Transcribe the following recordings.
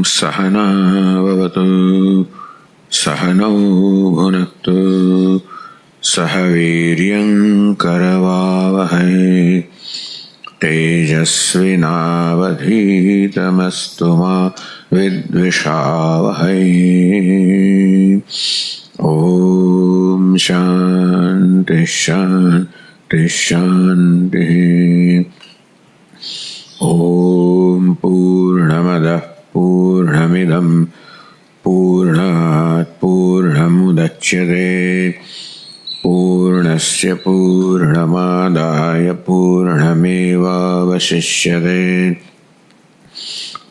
सहना भवतु सहनौ भुनक्तु सह वीर्यं करवावहै तेजस्विनावधीतमस्तु मा विद्विषावहै। ओम शांति शांति शांति। ओम पूर्णमदः पूर्णमिदं पूर्णात् पूर्णमुदच्यते पूर्णस्य पूर्णमादाय पूर्णमेवावशिष्यते।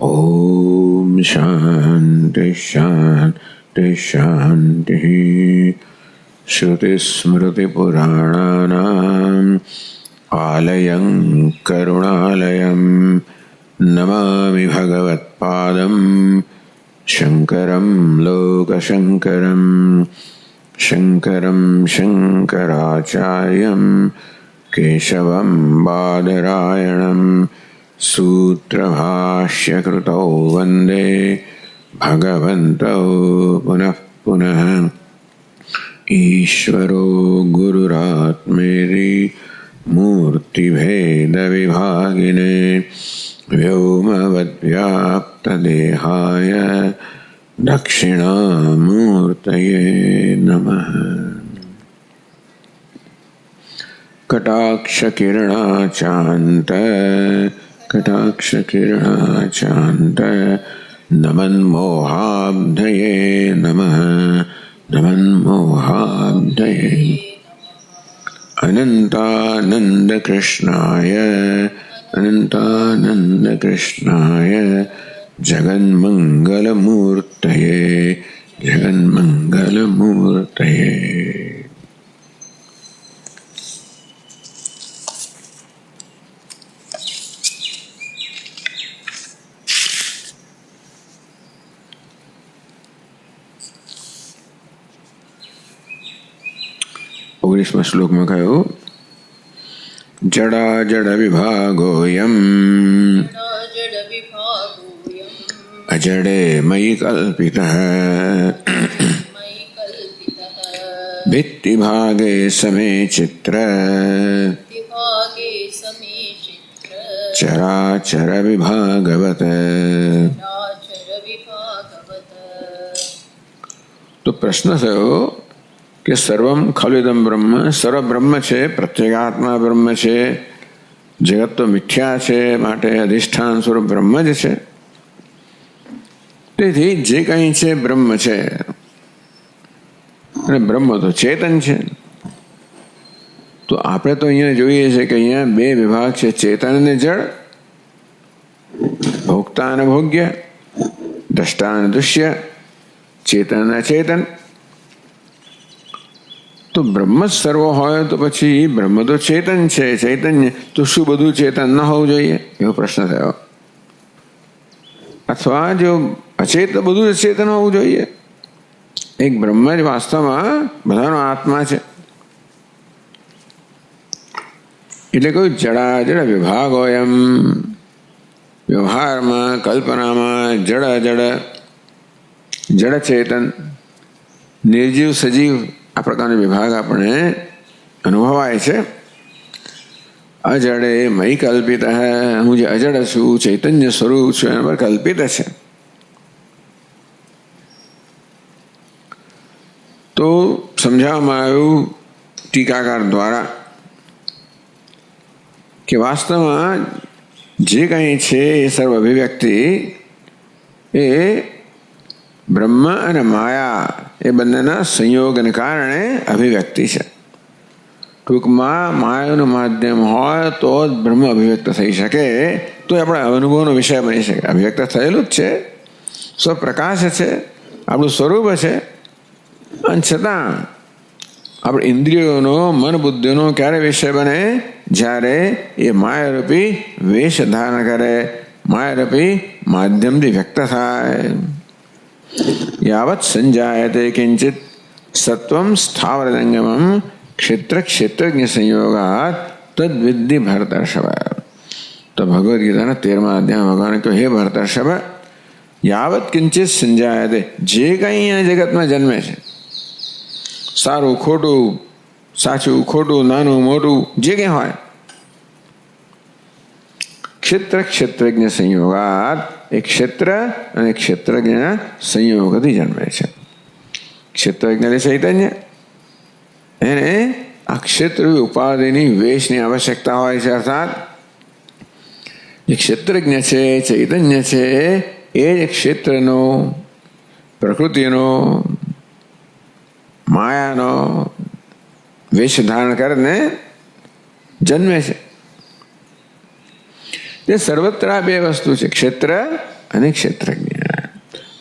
ओम शांति शांति शांति। श्रुतिस्मृतिपुराणानाम् आलयं करुणालयं नमामि भगवत्पादं शङ्करं लोकशङ्करं शङ्करं शङ्कराचार्यं केशवं बादरायणं सूत्रभाष्यकृतौ वन्दे भगवन्तौ पुनः पुनः। ईश्वरो गुरुरात्मेति मूर्तिभेदविभागिने व्योमवद्व्याप्तदेहाय दक्षिणामूर्तये नमः। कटाक्षकिरणाचान्त नमन्मोहाब्धये नमः नमन्मोहाब्धये। अनन्तानन्दकृष्णाय जगन्मङ्गलमूर्तये जगन्मङ्गलमूर्तये। ओगनीसमा श्लोक में कहो जड़ा जड़ विभागोऽयम् अजडे मयि कल्पितः भित्तिभागे समे चित्र चराचर विभागवत्। तो प्रश्न से हो कि सर्वम खलुदम ब्रह्म, सर्व ब्रह्म છે, પ્રત્યેગાત્મા બ્રહ્મ છે, જગત તો મિથ્યા છે, માટે અધિષ્ઠાન સ્વરૂપ બ્રહ્મ જ છે. તેથી જે કંઈ છે બ્રહ્મ છે અને બ્રહ્મ તો ચેતન છે. તો આપણે તો અહીંયા જોઈએ છે કે અહીંયા બે વિભાગ છે, ચેતન અને જળ, ભોગતા અને ભોગ્ય, દ્રષ્ટા અને દૃશ્ય, ચેતન અને અચેતન. તો બ્રહ્મ જ સર્વ હોય તો પછી બ્રહ્મ તો ચેતન છે, ચૈતન્ય, તો શું બધું ચેતન ન હોવું જોઈએ એવો પ્રશ્ન થયો. અથવા જો અચેત બધું ચેતન હોવું જોઈએ? એક બ્રહ્મ જ વાસ્તવમાં બધાનો આત્મા છે. એટલે કોઈ જડા જડ વિભાગ હોય એમ વ્યવહારમાં કલ્પનામાં જડ અજડ, જડ ચેતન, નિર્જીવ સજીવ આ પ્રકારનો વિભાગ આપણે અનુભવાય છે. અજડે મયી કલ્પિત, હું જે અજડ છું, ચૈતન્ય સ્વરૂપ છું, એના પર કલ્પિત છે. તો સમજાવવામાં આવ્યું ટીકાકાર દ્વારા કે વાસ્તવમાં જે કંઈ છે એ સર્વ અભિવ્યક્તિ એ બ્રહ્મ અને માયા એ બંનેના સંયોગને કારણે અભિવ્યક્તિ છે. ટૂંકમાં માયાનું માધ્યમ હોય તો જ બ્રહ્મ અભિવ્યક્ત થઈ શકે, તો એ આપણા અનુભવનો વિષય બની શકે. અભિવ્યક્ત થયેલું જ છે, સ્વપ્રકાશ છે, આપણું સ્વરૂપ છે. અને છતાં આપણે ઇન્દ્રિયોનો, મન બુદ્ધિનો ક્યારે વિષય બને? જ્યારે એ માયારૂપી વેશ ધારણ કરે, માયારૂપી માધ્યમથી વ્યક્ત થાય. યાવત સંજાયતે કિંચિત સત્વમ સ્થાવરજંગમમ ક્ષેત્ર ક્ષેત્રજ્ઞ સંયોગાત તદ્વિદ્ધિ ભરતર્ષભ. તો ભગવદ્ ગીતાના 13મા અધ્યાયમાં ભગવાને કહ્યું, હે ભરતર્ષભ, યાવત કિંચિત સંજાયતે, જે કંઈ અહીંયા જગતમાં જન્મે છે, સારું ખોટું, સાચું ખોટું, નાનું મોટું, જે કંઈ હોય, ક્ષેત્ર ક્ષેત્રજ્ઞ સંયોગાત, એ ક્ષેત્ર અને ક્ષેત્રજ્ઞ સંયોગથી જન્મે છે. ક્ષેત્રજ્ઞ ચૈતન્ય, એને આ ક્ષેત્ર ઉપાધિની વેશની આવશ્યકતા હોય છે. અર્થાત જે ક્ષેત્રજ્ઞ છે, ચૈતન્ય છે, એ જ ક્ષેત્રનો, પ્રકૃતિનો, માયાનો વેશ ધારણ કરીને જન્મે છે. તે સર્વત્ર આ બે વસ્તુ છે, ક્ષેત્ર અને ક્ષેત્રજ્ઞ,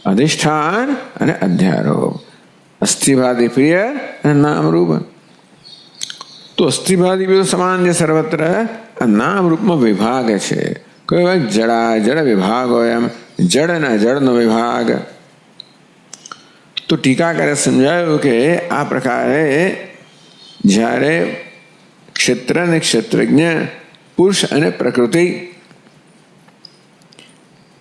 અધિષ્ઠાન અને અધ્યારોપ, અસ્થિભાતિ પ્રિય અને નામરૂપ. તો અસ્થિભાતિ બધું સમાન છે સર્વત્ર, આ નામરૂપમાં વિભાગ છે. કોઈ હોય જડા, જડ વિભાગ હોય, એમ જડ અને અજડનો વિભાગ. તો ટીકાકારે સમજાયું કે આ પ્રકારે જ્યારે ક્ષેત્ર અને ક્ષેત્રજ્ઞ, પુરુષ અને પ્રકૃતિ,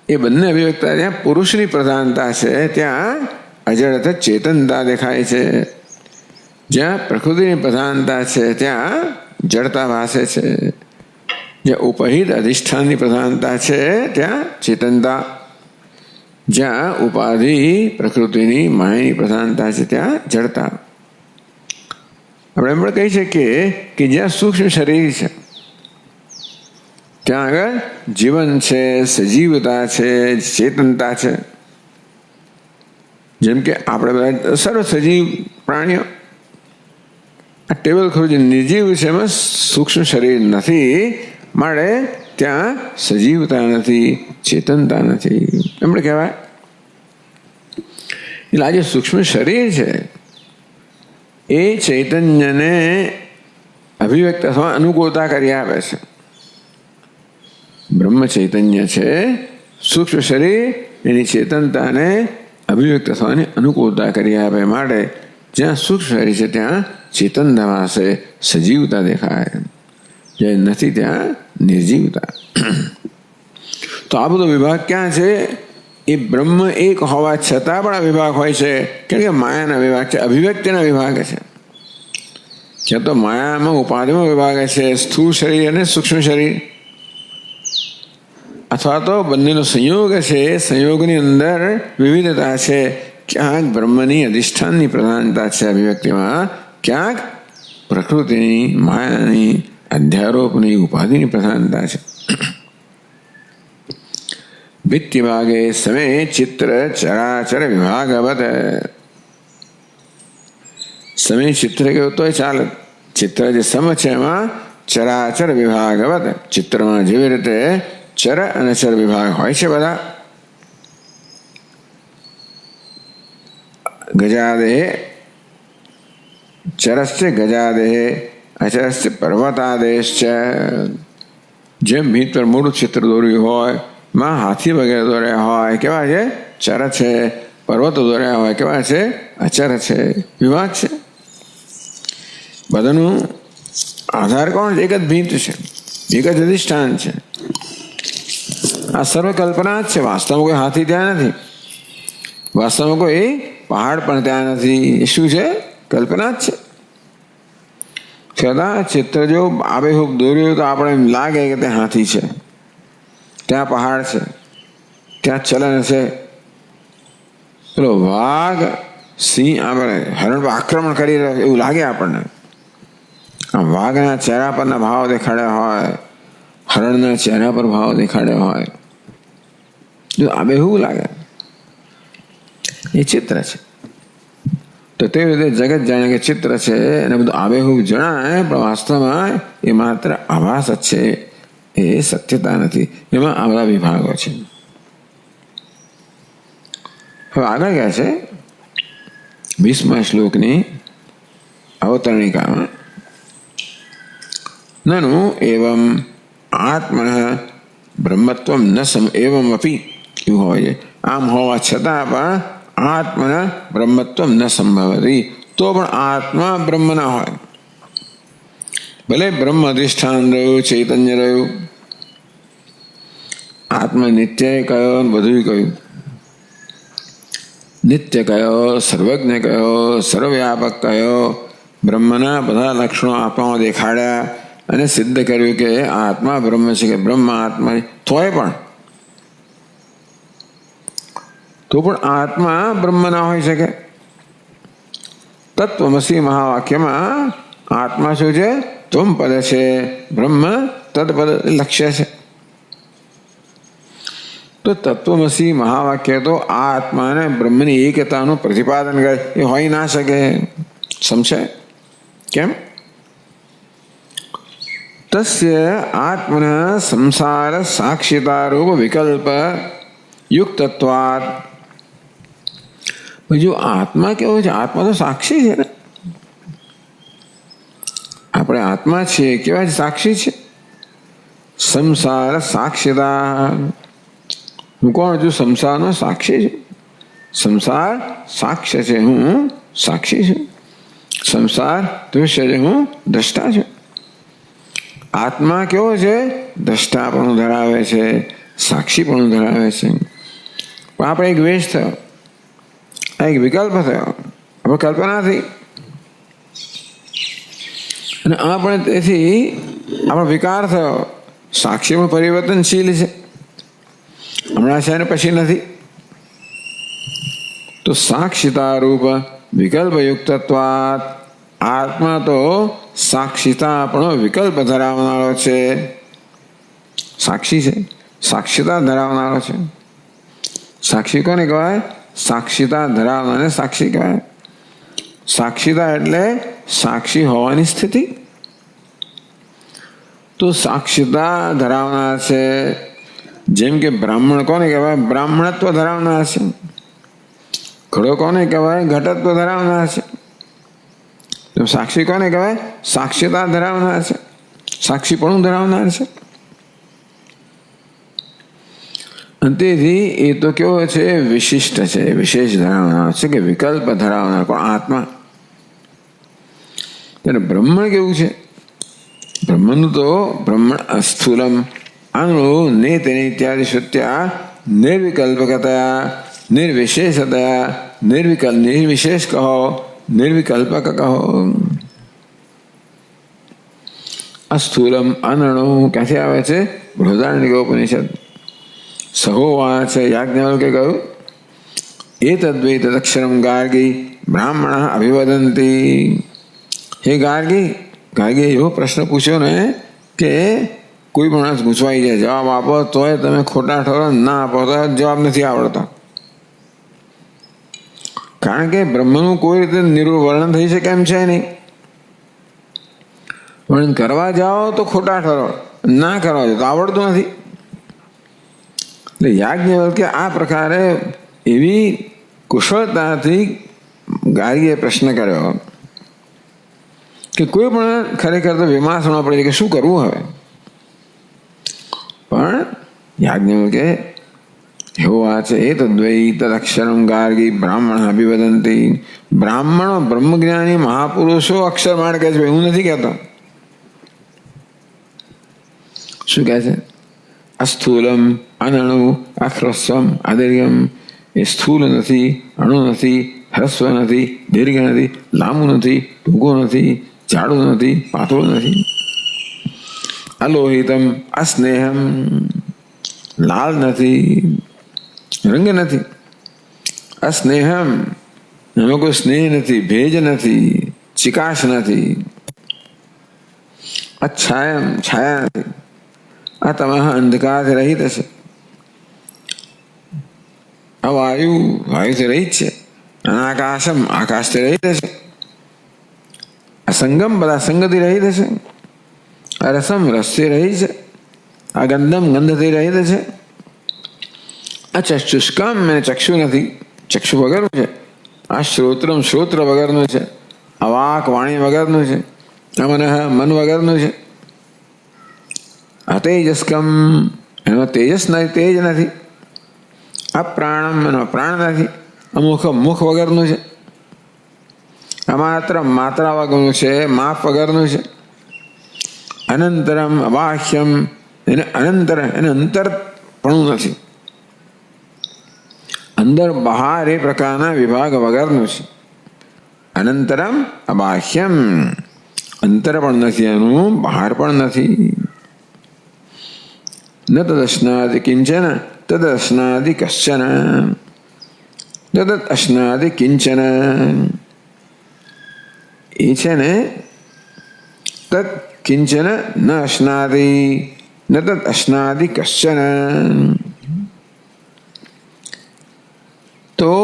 એ બંને અભિવ્યક્તા, ત્યાં પુરુષની પ્રધાનતા છે, ત્યાં અજડતા ચેતનતા દેખાય છે. જ્યાં પ્રકૃતિની પ્રધાનતા છે, ત્યાં જડતા ભાસે છે. જ્યાં ઉપહિત અધિષ્ઠાનની પ્રધાનતા છે, ત્યાં ચેતનતા. જ્યાં ઉપાધિ પ્રકૃતિની માયાની પ્રધાનતા છે, ત્યાં જડતા. આપણે એમ પણ કહી શકીએ કે જ્યાં સૂક્ષ્મ શરીર છે, ત્યાં આગળ જીવન છે, સજીવતા છે, ચેતનતા છે. જેમ કે આપણે બધા સર્વ સજીવ પ્રાણીઓ, આ ટેબલ ખરું જે નિર્જીવ છે, એમાં સૂક્ષ્મ શરીર નથી, માટે ત્યાં સજીવતા નથી, ચેતનતા નથી. એમણે કહેવાય એટલે આજે સૂક્ષ્મ શરીર છે, એ ચૈતન્યને અભિવ્યક્ત થવા અનુકૂળતા કરી આપે છે. બ્રહ્મ ચૈતન્ય છે, સૂક્ષ્મ શરીર એની ચેતનતાને અભિવ્યક્ત થવાની અનુકૂળતા કરી આપે. માટે જ્યાં સૂક્ષ્મ શરીર છે, ત્યાં ચેતનતા પાસે સજીવતા દેખાય, જ્યાં નથી ત્યાં નિર્જીવતા. તો આ બધો વિભાગ ક્યાં છે? એ બ્રહ્મ એક હોવા છતાં પણ આ વિભાગ હોય છે, કેમ કે માયાના વિભાગ છે, અભિવ્યક્તિના વિભાગ છે. જ્યાં તો માયામાં ઉપાધિમાં વિભાગ છે, સ્થૂળ શરીર અને સૂક્ષ્મ શરીર, અથવા તો બંનેનો સંયોગ છે. સંયોગની અંદર વિવિધતા છે. ક્યાંક બ્રહ્મની અધિષ્ઠાનની પ્રધાનતા છે અભિવ્યક્તિમાં, ક્યાંક પ્રકૃતિની, માયાની, અધ્યારોપની, ઉપાધિની પ્રધાનતા છે. ભિત્તિ ભાગે સમય ચિત્ર ચરાચર વિભાગવત. સમય ચિત્ર કેવું તોય ચાલે, ચિત્ર જે સમ છે એમાં ચરાચર વિભાગવત, ચિત્રમાં જેવી રીતે ચર અને ચર વિભાગ હોય છે બધા. ગજાદેહ ચરસ્ય ગજાદેહ અચરસ્ય પર્વતાદેશ. જેમ ભીત પર મોટું ચિત્ર દોર્યું હોય, માં હાથી વગેરે દોર્યા હોય, કેવા છે? ચર છે. પર્વતો દોર્યા હોય, કેવા છે? અચર છે. વિભાગ છે. બધાનું આધાર કોણ? એક જ ભીત છે, એક જ અધિષ્ઠાન છે. આ સર્વ કલ્પના જ છે. વાસ્તવમાં કોઈ હાથી ત્યાં નથી, વાસ્તવમાં કોઈ પહાડ પણ ત્યાં નથી. એ શું છે? કલ્પના જ છે. છતાં ચિત્ર જો આબેહૂબ દોર્યું તો આપણે એમ લાગે કે ત્યાં હાથી છે, ત્યાં પહાડ છે, ત્યાં ચલન છે. પેલો વાઘ, સિંહ, આપણે હરણ પર આક્રમણ કરી રહ્યો એવું લાગે આપણને. આ વાઘના ચહેરા પરના ભાવ દેખાડ્યા હોય, હરણના ચહેરા પર ભાવ દેખાડ્યા હોય, જો આબેહૂબ લાગે. એ ચિત્ર છે. તો તે રીતે જગત જાણે કે ચિત્ર છે, અને બધું આબેહૂબ જણાય, પણ વાસ્તવમાં એ માત્ર આભાસ જ છે, એ સત્યતા નથી. એમાં આ બધા વિભાગો છે. હવે આગળ ગયા છે 20મા શ્લોકની અવતરણિકામાં, નનુ એવમ આત્મન બ્રહ્મત્વમ ન સમ એવમ અપી. એવું હોય છે, આમ હોવા છતાં પણ આત્મન બ્રહ્મત્વમ ન સંભવતી. તો પણ આત્મા બ્રહ્મ ના હોય. ભલે બ્રહ્મ અધિષ્ઠાન રહ્યું, ચૈતન્ય રહ્યું, આત્મા નિત્ય કહ્યું, બધું કહ્યું, નિત્ય કયો, સર્વજ્ઞ કયો, સર્વવ્યાપક કયો, બ્રહ્મના બધા લક્ષણો આત્મામાં દેખાડ્યા અને સિદ્ધ કર્યું કે આ આત્મા બ્રહ્મ છે, કે બ્રહ્મ આત્મા તોય પણ આત્મા બ્રહ્મ ના હોઈ શકે. તત્વમસી મહાવાક્યમાં આત્મા શું છે? ત્વમ પદ છે, બ્રહ્મ તત્પદ લક્ષ્ય છે. તો તત્વમસી મહાવાક્ય તો આ આત્માને બ્રહ્મની એકતાનું પ્રતિપાદન કરે, એ હોઈ ના શકે. સમજાય કેમ? તસ્ય આત્મના સંસાર સાક્ષિતા રૂપ વિકલ્પ યુક્તત્વાત. જો આત્મા કેવો છે? આત્મા તો સાક્ષી છે ને. આપણે આત્મા છીએ, કેવા છે? સાક્ષી છે. સંસાર સાક્ષિતા. હું કોણ છું? સંસારનો સાક્ષી છું. સંસાર સાક્ષ્ય છે, હું સાક્ષી છું. સંસાર દૃશ્ય છે, હું દ્રષ્ટા છું. આત્મા કેવો છે? દ્રષ્ટાપણું ધરાવે છે, સાક્ષીપણું ધરાવે છે. પણ આપણે એક વેશ થયો, એક વિકલ્પ થયો, આપણે કલ્પના થઈ, અને આપણે તેથી આપણો વિકાર થયો. સાક્ષીમાં પરિવર્તનશીલ છે, હમણાં છે ને પછી નથી. તો સાક્ષિતા રૂપ વિકલ્પ યુક્તત્વાત. આત્મા તો સાક્ષિતા પણ વિકલ્પ ધરાવનારો છે. સાક્ષી છે, સાક્ષિતા ધરાવનારો છે. સાક્ષી કોને કહેવાય? સાક્ષિતા ધરાવનારને સાક્ષી કહેવાય. સાક્ષિતા એટલે સાક્ષી હોવાની સ્થિતિ. તો સાક્ષિતા ધરાવનાર છે. જેમ કે બ્રાહ્મણ કોને કહેવાય? બ્રાહ્મણત્વ ધરાવનાર છે. ઘડો કોને કહેવાય? ઘટત્વ ધરાવનાર છે. તો સાક્ષી કોને કહેવાય? સાક્ષિતા ધરાવનાર છે, સાક્ષીપણું ધરાવનાર છે. તેથી એ તો કેવો છે? વિશિષ્ટ છે, વિશેષ ધરાવનાર છે, કે વિકલ્પ ધરાવનાર. પણ આત્મા, ત્યારે બ્રહ્મણ કેવું છે? બ્રહ્મનું તો બ્રહ્મણ અસ્થૂલમ અણુ નેતને ઇત્યાદિ શ્રુત્યા નિર્વિકલ્પકતયા નિર્વિશેષતયા નિર્વિશેષ કહો, નિર્વિકલ્પક કહો. અસ્થૂલમ અનણુ ક્યાંથી આવે છે? બૃહદારણ્યકોપનિષદ. સહોવાચ યાજ્ઞવલ્કે કહ્યું, એતદ્વૈ તદક્ષરમ ગાર્ગી બ્રાહ્મણ અભિવદંતી. હે ગાર્ગી, ગાર્ગીએ એવો પ્રશ્ન પૂછ્યો ને કે કોઈ માણસ ગુંચવાઈ જાય, જવાબ આપો તોય તમે ખોટા ઠરો, ના આપો તો જવાબ નથી આવડતો. કારણ કે બ્રહ્મનું કોઈ રીતે વર્ણન થઈ શકે એમ છે નહીં. વર્ણન કરવા જાઓ તો ખોટા ઠરો, ના કરવા જાઓ તો આવડતું નથી. એટલે યાજ્ઞવલ્કે આ પ્રકારે એવી કુશળતાથી ગાર્ગીએ પ્રશ્ન કર્યો કે કોઈ પણ ખરેખર તો વિમાસણો પડે કે શું કરવું હવે. પણ યાજ્ઞવલ્કે એવું આ છે, એ તદ્વૈ તદક્ષરમ ગાર્ગી બ્રાહ્મણ અભિવદંતી. બ્રાહ્મણો બ્રહ્મજ્ઞાની મહાપુરુષો અક્ષરમાણ કહે છે, હું નથી કહેતો. શું કહે છે? અસ્થૂલમ અનણુ અહ્રસ્વમ અદીર્ઘમ. એ સ્થૂલ નથી, અણુ નથી, હ્રસ્વ નથી, દીર્ઘ નથી, લાંબુ નથી, ટૂંકું નથી, જાડું નથી, પાતળું નથી. અલોહિતમ અસ્નેહમ. લાલ નથી, રંગ નથી. અસ્નેહમ, એમાં કોઈ સ્નેહ નથી, ભેજ નથી, ચિકાશ નથી. અચ્છાયમ, છાયા નથી. આ તમારા અંધકારથી રહિત છે. અવાયુ, વાયુથી રહિત છે. અનાકાશમ, આકાશથી રહિત છે. અસંગમ, બધા સંગથી રહિત છે. અરસમ, રસથી રહિત છે. અગંધમ, ગંધથી રહિત છે. અચક્ષુષ્કમ, એને ચક્ષુ નથી, ચક્ષુ વગરનું છે. આ શ્રોત્રમ, શ્રોત્ર વગરનું છે. અવાક, વાણી વગરનું છે. અમનઃ, મન વગરનું છે. અતેજસ્કમ, એમાં તેજસ નથી, તેજ નથી. અપ્રાણમ, એમાં પ્રાણ નથી. અમુખમ, મુખ વગરનું છે. અમાત્રમ, માત્રા વગરનું છે, માપ વગરનું છે. અનંતરમ, અબાહ્યમ, એને અનંતર, એને અંતરપણું નથી. અંદર બહાર એ પ્રકારના વિભાગ વગરનું છે. અનંતરમ અબાહ્યમ, અંતર પણ નથી એનું, બહાર પણ નથી. ન તદશ્નાદિ કિંચન તદશ્નાદિ કશ્ચન, તદ અશ્નાદિ કિંચન. એ છે ને તદ કિંચન ન અશ્નાદિ ન તદ અશ્નાદિ કશ્ચન. તો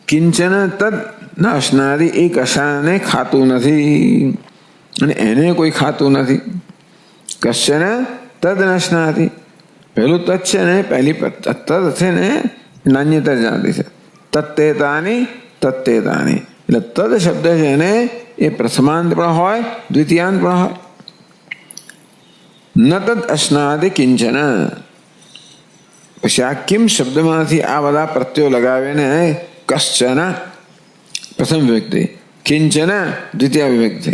કિંચન તદ ન અશ્નાદિ એ કશાને ખાતું નથી અને એને કોઈ ખાતું નથી. કશ્ચન તદ ન અશ્નાદિ, પહેલું તદ છે ને, પહેલી તદ છે ને નાન્યતર જાણતી છે. તત્તેતાની તત્તેતાની, એટલે તદ શબ્દ છે ને એ પ્રથમાંત પણ હોય, દ્વિતીયાંત પણ હોય. ન તદ અશ્નાદિ કિંચન, પછી આ કિમ શબ્દમાંથી આ બધા પ્રત્યો લગાવીને કશ્ચન પ્રથમ વિભક્તિ, કિંચન દ્વિતીય વિભક્તિ.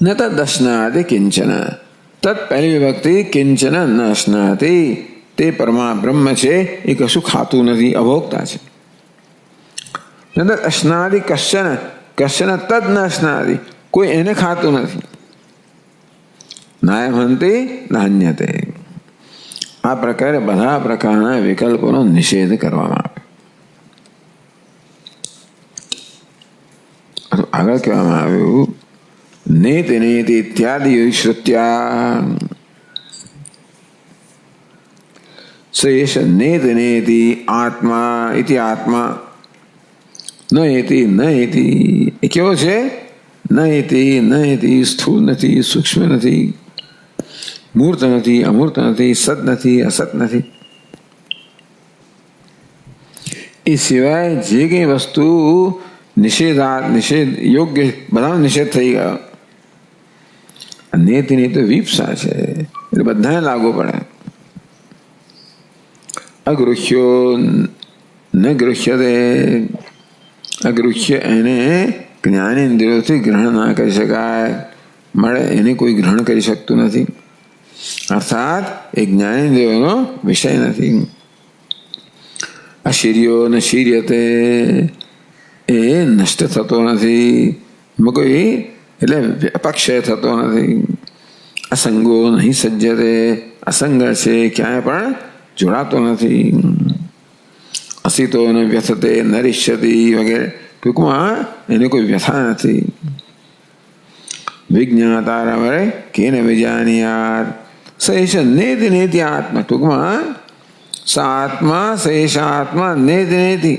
ન તદ અશ્નાદિ કિંચન, તદ પહેલી વિભક્તિ, કિંચન ન અશ્નાતિ, તે બ્રહ્મ છે એ કશું ખાતું નથી, અભોગતા છે. ન તદ અશ્નાદિ કશ્ચન, કશ્ચન તદ ન અશ્નાદિ, કોઈ એને ખાતું નથી. નાયમહંતિ નાન્યતે. આ પ્રકારે બધા પ્રકારના વિકલ્પોનો નિષેધ કરવામાં આવ્યો. આગળ કહેવામાં આવ્યું નેતિ નેતિ ઇત્યાદિ શ્રુત્યા શ્રેષ નેતિ નેતિ આત્મા ઇતિ આત્મા ન એતિ ન એતિ. એ કેવો છે? ન એતિ ન એતિ, સ્થૂળ નથી, સૂક્ષ્મ નથી, મૂર્ત નથી, અમૂર્ત નથી, સત નથી, અસત નથી. એ સિવાય જે કઈ વસ્તુ નિષેધ યોગ્ય બધાનો નિષેધ થઈ ગયો. નેતિની તો વિપસા છે, એટલે બધાને લાગુ પડે. અગૃહ્યો ન ગૃહ્યતે, અગૃહ્ય એને જ્ઞાનેન્દ્રિયોથી ગ્રહણ ના કરી શકાય, મળે એને કોઈ ગ્રહણ કરી શકતું નથી, અર્થાત એ જ્ઞાનેન્દ્રિયોનો વિષય નથી. અશીર્યો ન શીર્યતે, એ નષ્ટ થતો નથી, કોઈ એટલે અપક્ષય થતો નથી. અસંગો નહીં સજ્જતે, અસંગ છે, ક્યાંય પણ જોડાતો નથી. અસિતો ન વ્યથતે નરિષ્યતિ વગેરે, ટૂંકમાં એને કોઈ વ્યથા નથી. વિજ્ઞાતારમરે કેન વિજાનીયાત, સૈષ નેતિ નેતિ આત્મા, ટૂંકમાં સ આત્મા સૈષ આત્મા નેતિ નેતિ.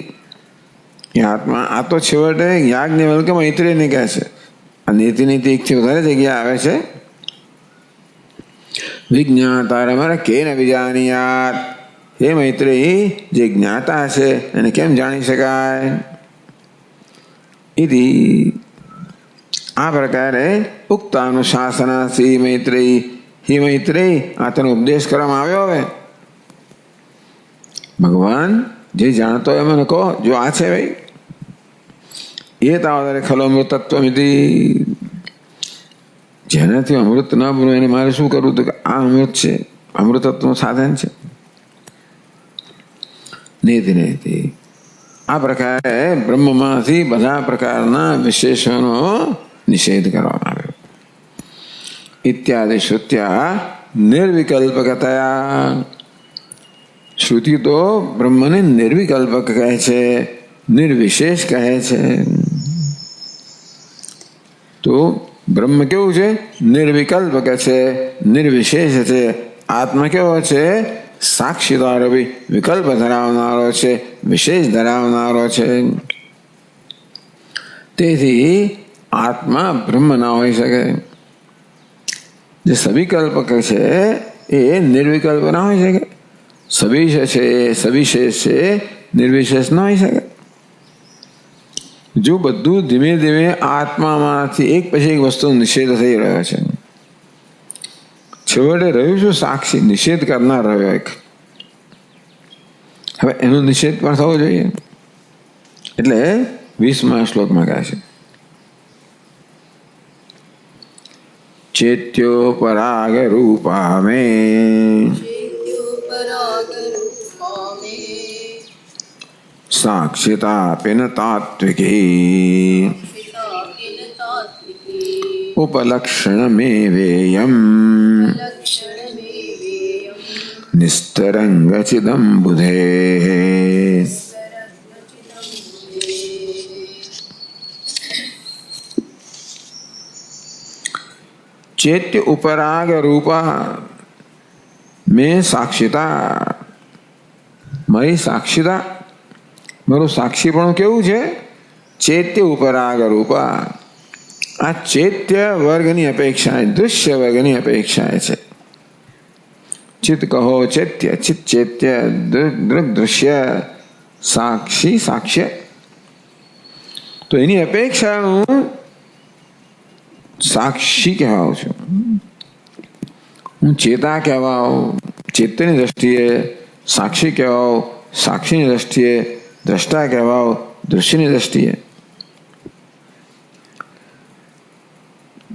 એ આત્મા આ તો છેવટે યાજ્ઞવલ્ક્ય મૈત્રેયને કહે છે. આ નેતિ નેતિ એકથી વધારે જગ્યા આવે છે. વિજ્ઞાતારમરે કેન વિજાનીયાત, હે મૈત્રેયી, જે જ્ઞાતા છે એને કેમ જાણી શકાય? ઇતિ, આ પ્રકારે ઉક્તાનુશાસના શ્રી મૈત્રેયી, હે મૈત્રેયી, આ તેનો ઉપદેશ કરવામાં આવ્યો. હવે ભગવાન જે જાણતો હોય મને કહો, જો આ છે ભાઈ, એ તાવદરે ખલો અમૃતત્વમિતિ, જેનાથી અમૃત ન બનવું એને મારે શું કરવું? તો કે આ અમૃત છે, અમૃતત્વનું સાધન છે. નેતિ નેતિ, આ પ્રકારે બ્રહ્મમાંથી બધા પ્રકારના વિશેષોનો નિષેધ કરવામાં આવ્યો. ઇત્યાદિ શ્રુત્યા નિર્વિકલ્પકતયા, શ્રુતિ તો બ્રહ્મને નિર્વિકલ્પક કહે છે, નિર્વિશેષ કહે છે. તો બ્રહ્મ કેવું છે? નિર્વિકલ્પક છે, નિર્વિશેષ છે. આત્મા કેવો છે? સાક્ષીદાર વિકલ્પ ધરાવનારો છે, વિશેષ ધરાવનારો છે. તેથી આત્મા બ્રહ્મ ના હોઈ શકે. જે સવિકલ્પક છે એ નિર્વિકલ્પ ના હોઈ શકે. સવિશેષ છે, નિર્વિશેષ ના હોઈ શકે. જો બધું ધીમે ધીમે આત્મામાંથી એક પછી એક વસ્તુ નિષેધ થઈ રહ્યો છે, છેવટે રહ્યું શું? સાક્ષી, નિષેધ કરનાર રહ્યો એક. હવે એનો નિષેધ પણ થવો જોઈએ. એટલે 20મા શ્લોકમાં કહે છે ચેત્યો પરાગ રૂપા મે साक्षिता पिन तात्विकी उपलक्षणमेवेयम् निस्तरङ्गचिदम्बुधेः। चैत्य उपराग रूपा में साक्षिता, મારી સાક્ષિતા, મારું સાક્ષીપણું કેવું છે? ચૈત્ય ઉપરાગ રૂપા. આ ચૈત્ય વર્ગની અપેક્ષાએ, દૃશ્ય વર્ગની અપેક્ષાએ છે. ચિત્ત કહો ચૈત્ય, ચિત્ત ચૈત્ય, દૃગ દૃશ્ય, સાક્ષી સાક્ષ્ય. તો એની અપેક્ષા હું સાક્ષી કહેવાઉં છું. હું ચેતા કહેવાઉં ચૈત્યની દ્રષ્ટિએ, સાક્ષી કહેવાઓ સાક્ષીની દ્રષ્ટિએ, દ્રષ્ટા કહેવાઓ દૃશ્યની દ્રષ્ટિએ.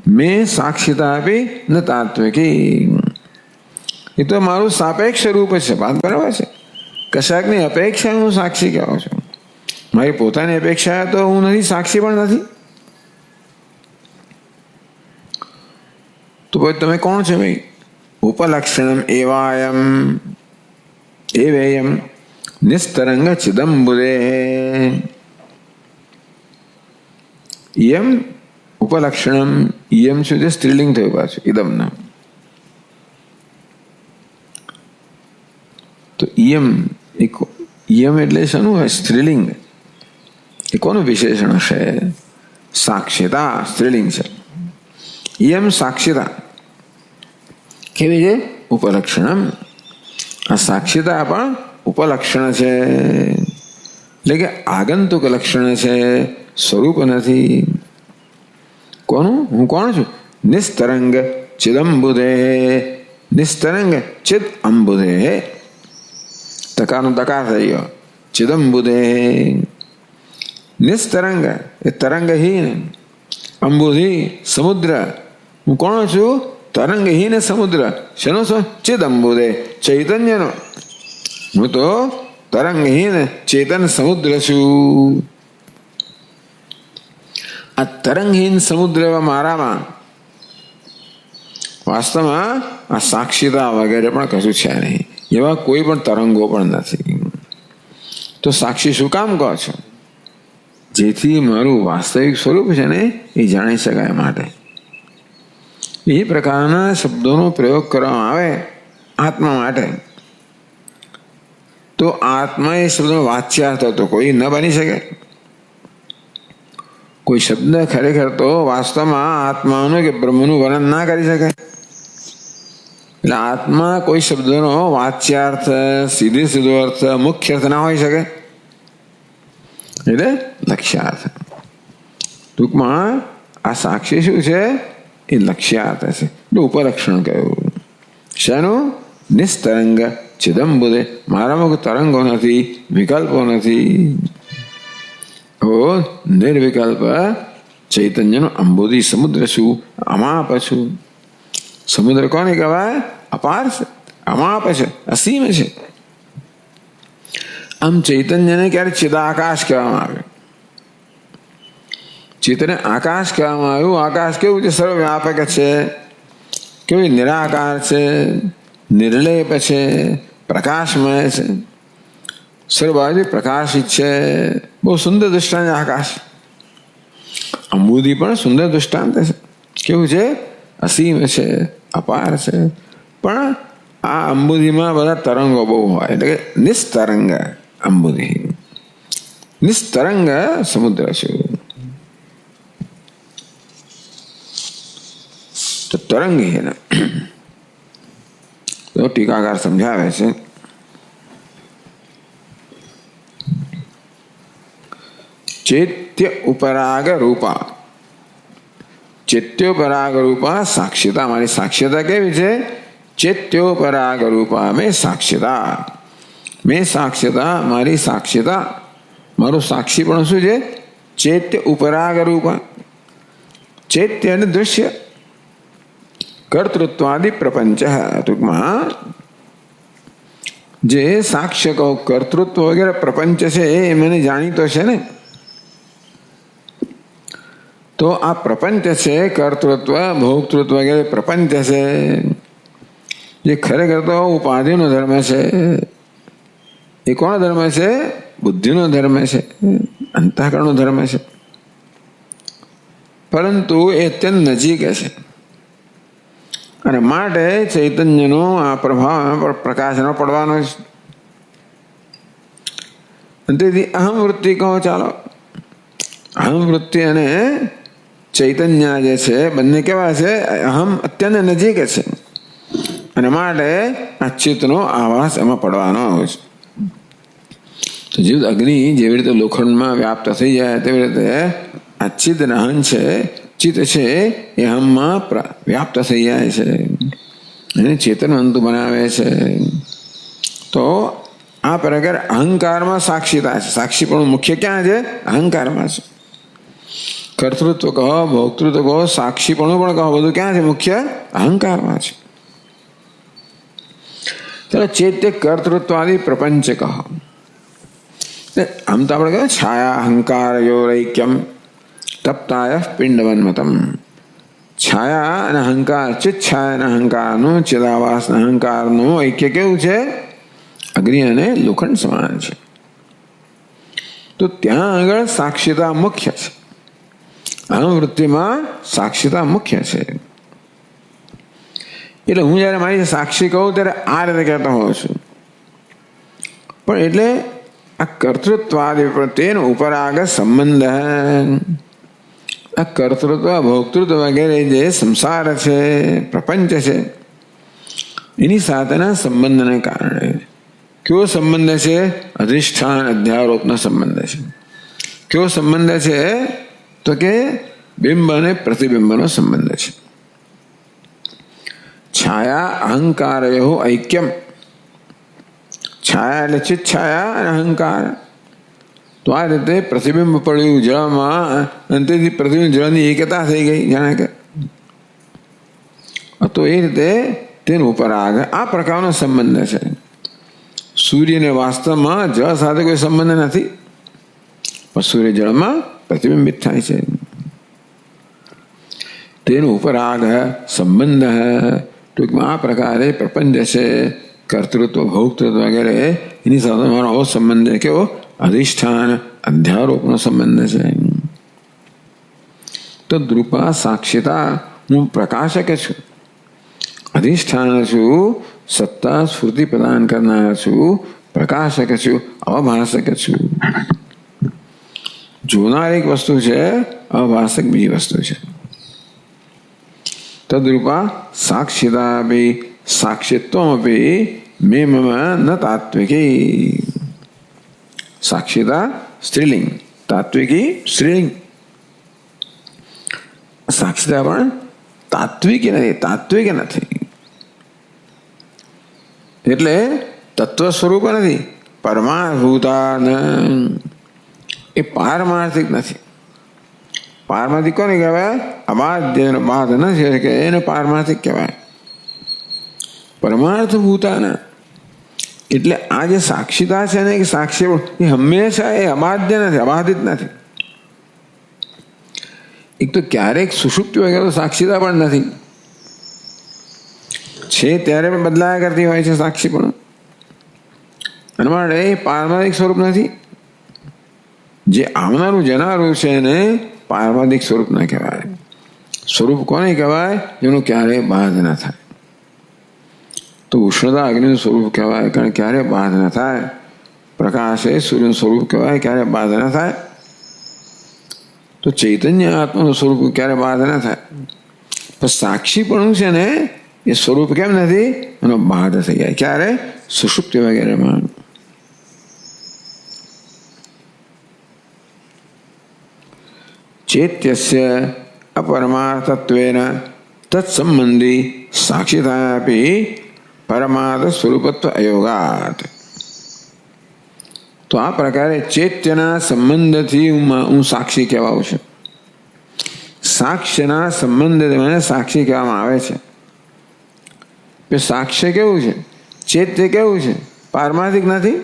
મેં સાક્ષિતા આપી ન તાત્વિકી. એ તો મારું સાપેક્ષ રૂપ છે. વાત બરાબર છે. કશાકની અપેક્ષા હું સાક્ષી કહેવાઉં છું. મારી પોતાની અપેક્ષા તો હું નથી, સાક્ષી પણ નથી. તો ભાઈ તમે કોણ છો? ભાઈ ઉપલક્ષણમ એવાયમ એવેયમ નિસ્તરંગ ચિદમ્બુદે. યમ ઉપલક્ષણમ. યમ શું છે? સ્ત્રીલિંગ થયું પાછું ઇદમના. તો યમ યમ એટલે શાનું હોય? સ્ત્રીલિંગ. એ કોનું વિશેષણ છે? સાક્ષિતા સ્ત્રીલિંગ છે. યમ સાક્ષિતા કેવી છે? ઉપલક્ષણમ. આ સાક્ષિતા પણ ઉપલક્ષણ છે, એટલે કે આગંતુક લક્ષણ છે, સ્વરૂપ નથી. કોનું? હું કોણ છું? નિસ્તરંગ ચિદમ્બુદે. નિસ્તરંગ ચિદ અંબુદે. તકારનો તકાર થઈ ગયો. ચિદમ્બુદે. નિસ્તરંગ એ તરંગહીન, અંબુધિ સમુદ્ર. હું કોણ છું? તરંગહીન સમુદ્ર. શેનો છો? ચિદમ્બુદે ચૈતન્યનો. હું તો તરંગહીન ચેતન સમુદ્ર છું. આ તરંગહીન સમુદ્ર મારામાં વાસ્તવમાં આ સાક્ષિતા વગેરે પણ કશું છે નહીં. એવા કોઈ પણ તરંગો પણ નથી. તો સાક્ષી શું કામ કહો છો? જેથી મારું વાસ્તવિક સ્વરૂપ છે ને એ જાણી શકાય માટે. એ પ્રકારના શબ્દોનો પ્રયોગ કરવામાં આવે આત્મા માટે. તો આત્મા એ શબ્દનો વાચ્યાર્થ તો કોઈ ન બની શકે. કોઈ શબ્દ ખરેખર તો વાસ્તવમાં આત્માનું કે બ્રહ્મનું વર્ણન ના કરી શકે. એટલે આત્મા કોઈ શબ્દનો વાચ્યાર્થ, સીધો અર્થ, મુખ્ય અર્થ ના હોઈ શકે. એટલે લક્ષ્યાર્થ. ટૂંકમાં આ સાક્ષી શું છે? એ લક્ષ્યાર્થ છે. એટલે ઉપલક્ષણ કહ્યું. શાનું? નિસ્તરંગ ચિદમ્બુદે. મારામાં કોઈ તરંગો નથી, વિકલ્પો નથી. નિર્વિકલ્પ ચૈતન્યનો અંબુધિ સમુદ્ર છું, અમાપ છું. સમુદ્ર કોને કહેવાય? અપાર છે, અમાપ છે, અસીમ છે. આમ ચૈતન્યને ક્યારે ચિદાકાશ કહેવામાં આવે? ચિત્તને આકાશ કહેવામાં આવ્યું. આકાશ કેવું છે? સર્વવ્યાપક છે. કેવું? નિરાકાર છે, નિર્લેપ છે, પ્રકાશમય છે, સર્વબાજુ પ્રકાશિત છે. બહુ સુંદર દૃષ્ટાંત આકાશ. અંબુધિ પણ સુંદર દૃષ્ટાંત છે. કેવું છે? અસીમ છે, અપાર છે. પણ આ અંબુધિમાં બધા તરંગો બહુ હોય. એટલે કે નિસ્તરંગ અંબુધિ, નિસ્તરંગ સમુદ્ર છે. તો તરંગી એને તો ટીકાકાર સમજાવે છે. ચૈત્ય ઉપરાગ રૂપા. ચૈત્યોપરાગ રૂપા સાક્ષિતા. મારી સાક્ષ્યતા કેવી છે? ચૈત્યોપરાગ રૂપા મેં સાક્ષ્યતા. મેં સાક્ષ્યતા, મારી સાક્ષ્યતા, મારું સાક્ષી પણ શું છે? ચૈત્ય ઉપરાગ રૂપા. ચૈત્ય અને દૃશ્ય, કર્તૃત્વાદિ પ્રપંચ. ટૂંકમાં જે સાક્ષ્ય કહો કર્તૃત્વ વગેરે પ્રપંચ છે એ મને જાણીતો છે ને. તો આ પ્રપંચ છે, કર્તૃત્વ ભોક્તૃત્વ વગેરે પ્રપંચ છે, જે ખરેખર તો ઉપાધિનો ધર્મ છે. એ કોનો ધર્મ છે? બુદ્ધિનો ધર્મ છે, અંતઃકરણનો ધર્મ છે. પરંતુ એ અત્યંત નજીક છે અને માટે ચૈતન્યનો આ પ્રભાવ પ્રકાશ ન પડવાનો છે. તેથી અહમ વૃત્તિ કહો. ચાલો, અહમ વૃત્તિ અને ચૈતન્ય જે છે બંને કેવા છે? અહમ અત્યંત નજીક છે અને માટે આ ચિત્તનો આવાસ એમાં પડવાનો હોય છે. તો જેવું અગ્નિ જેવી રીતે લોખંડમાં વ્યાપ્ત થઈ જાય તેવી રીતે આ ચિત્ત અહમ છે, ચિત્ત છે એ અહમમાં વ્યાપ્ત થઈ જાય છે અને ચેતનવંતુ બનાવે છે. તો આ પ્રકાર અહંકારમાં સાક્ષીતા છે. સાક્ષી પણ મુખ્ય ક્યાં છે? અહંકારમાં છે. કર્તૃત્વ કહો, ભોક્તૃત્વ કહો, સાક્ષીપણું પણ કહો, બધું ક્યાં છે? મુખ્ય અહંકારમાં છે. ચાલો, ચૈત્ય કર્તૃત્વાદી પ્રપંચ કહો. આમ તો આપણે કહે છાયા અહંકાર યોરૈક્યમ તપ્તાય પિંડવન્મતમ. છાયા અને અહંકાર, ચિત છાયા અને અહંકારનું, ચિદાવાસ અહંકારનું ઐક્ય કેવું છે? અગ્નિ અને લોખંડ સમાન છે. તો ત્યાં આગળ સાક્ષીતા મુખ્ય છે. અહમ વૃત્તિમાં સાક્ષીતા મુખ્ય છે. એટલે હું જયારે મારી સાક્ષી કહું ત્યારે આ રીતે કહેતો હોઉં છું. પણ એટલે આ કર્તૃત્વાદિ તેનો ઉપરાગ સંબંધ, આ કર્તૃત્વ ભોક્તૃત્વ વગેરે જે સંસાર છે, પ્રપંચ છે, એની સાથેના સંબંધને કારણે કયો સંબંધ છે? અધિષ્ઠાન અધ્યારોપનો સંબંધ છે. કયો સંબંધ છે? તો કે બિંબ અને પ્રતિબિંબનો સંબંધ છે. છાયા અહંકારયો ઐક્યમ. છાયા એટલે ચિત છાયા અને અહંકાર. તો આ રીતે પ્રતિબિંબ પડ્યું જળમાં અને તેથી પ્રતિબિંબ જળની એકતા થઈ ગઈ, જાણે કે. તો એ રીતે તેનો ઉપરાગ આ પ્રકારનો સંબંધ છે. સૂર્યને વાસ્તવમાં જળ સાથે કોઈ સંબંધ નથી, પણ સૂર્ય જળમાં પ્રતિબિંબિત થાય છે. તેનો ઉપરાગ સંબંધ ટૂંકમાં આ પ્રકારે પ્રપંચ છે, કર્તૃત્વ ભોક્તૃત્વ વગેરે એની સાથે મારો આવો સંબંધ છે. કેવો? અધિષ્ઠાન અધ્યારોપનો સંબંધ છે. તો દ્રુપા સાક્ષીતા, હું પ્રકાશક છું, અધિષ્ઠાન છું, સત્તા સ્ફૂર્તિ પ્રદાન કરનાર છું, પ્રકાશક છું, અભાષક છું. જોનાર એક વસ્તુ છે, અભાષક બીજી વસ્તુ છે. તદ્રૂપા સાક્ષીતા અપી સાક્ષિત્વમપી મે મમ ન તાત્વિકી. સાક્ષીતા સ્ત્રીલિંગ, તાત્વિકી સ્ત્રીલિંગ. સાક્ષીતા પણ તાત્વિકી નથી, તાત્વિક નથી. એટલે તત્વ સ્વરૂપ નથી, પરમાભૂતા, એ પારમાર્થિક નથી. પારમાર્થિક કોને કહેવાય? અબાધ્ય બાધ ન છે કે એને પારમાર્થિક કહેવાય. પરમાર્થ ભૂતાના એટલે આ જે સાક્ષીતા છે ને, સાક્ષી એ હંમેશા એ અબાધ્ય નથી, અબાધિત નથી. એક તો ક્યારેક સુષુપ્તિ વગેરે સાક્ષીતા પણ નથી છે, ત્યારે પણ બદલાયા કરતી હોય છે સાક્ષી પણ. અને માટે એ પારમાર્થિક સ્વરૂપ નથી. જે આવનારું જનારું છે એને પારમાર્થિક સ્વરૂપ ના કહેવાય. સ્વરૂપ કોને કહેવાય? જેનું ક્યારેય બાધ ના થાય. તો ઉષ્ણતા અગ્નિનું સ્વરૂપ કહેવાય, કારણ ક્યારે બાધ ના થાય. પ્રકાશ એ સૂર્યનું સ્વરૂપ કહેવાય, ક્યારે બાધ ના થાય. તો ચૈતન્ય આત્માનું સ્વરૂપ ક્યારે બાધ ના થાય. પણ સાક્ષી પણ છે ને, એ સ્વરૂપ કેમ નથી? એનો બાધ થઈ જાય. ક્યારે? સુષુપ્તિ વગેરેમાં. ચૈત્યસ્ય અપરમાર્થત્વેન તત્સંબંધી સાક્ષીતાપી પરમાર્થ સ્વરૂપત્વ અયોગાત. તો આ પ્રકારે ચૈત્યના સંબંધથી હું સાક્ષી કહેવાઉં છું. સાક્ષ્યના સંબંધથી મને સાક્ષી કહેવામાં આવે છે. સાક્ષ્ય કેવું છે? ચૈત્ય કેવું છે? પારમાર્થિક નથી.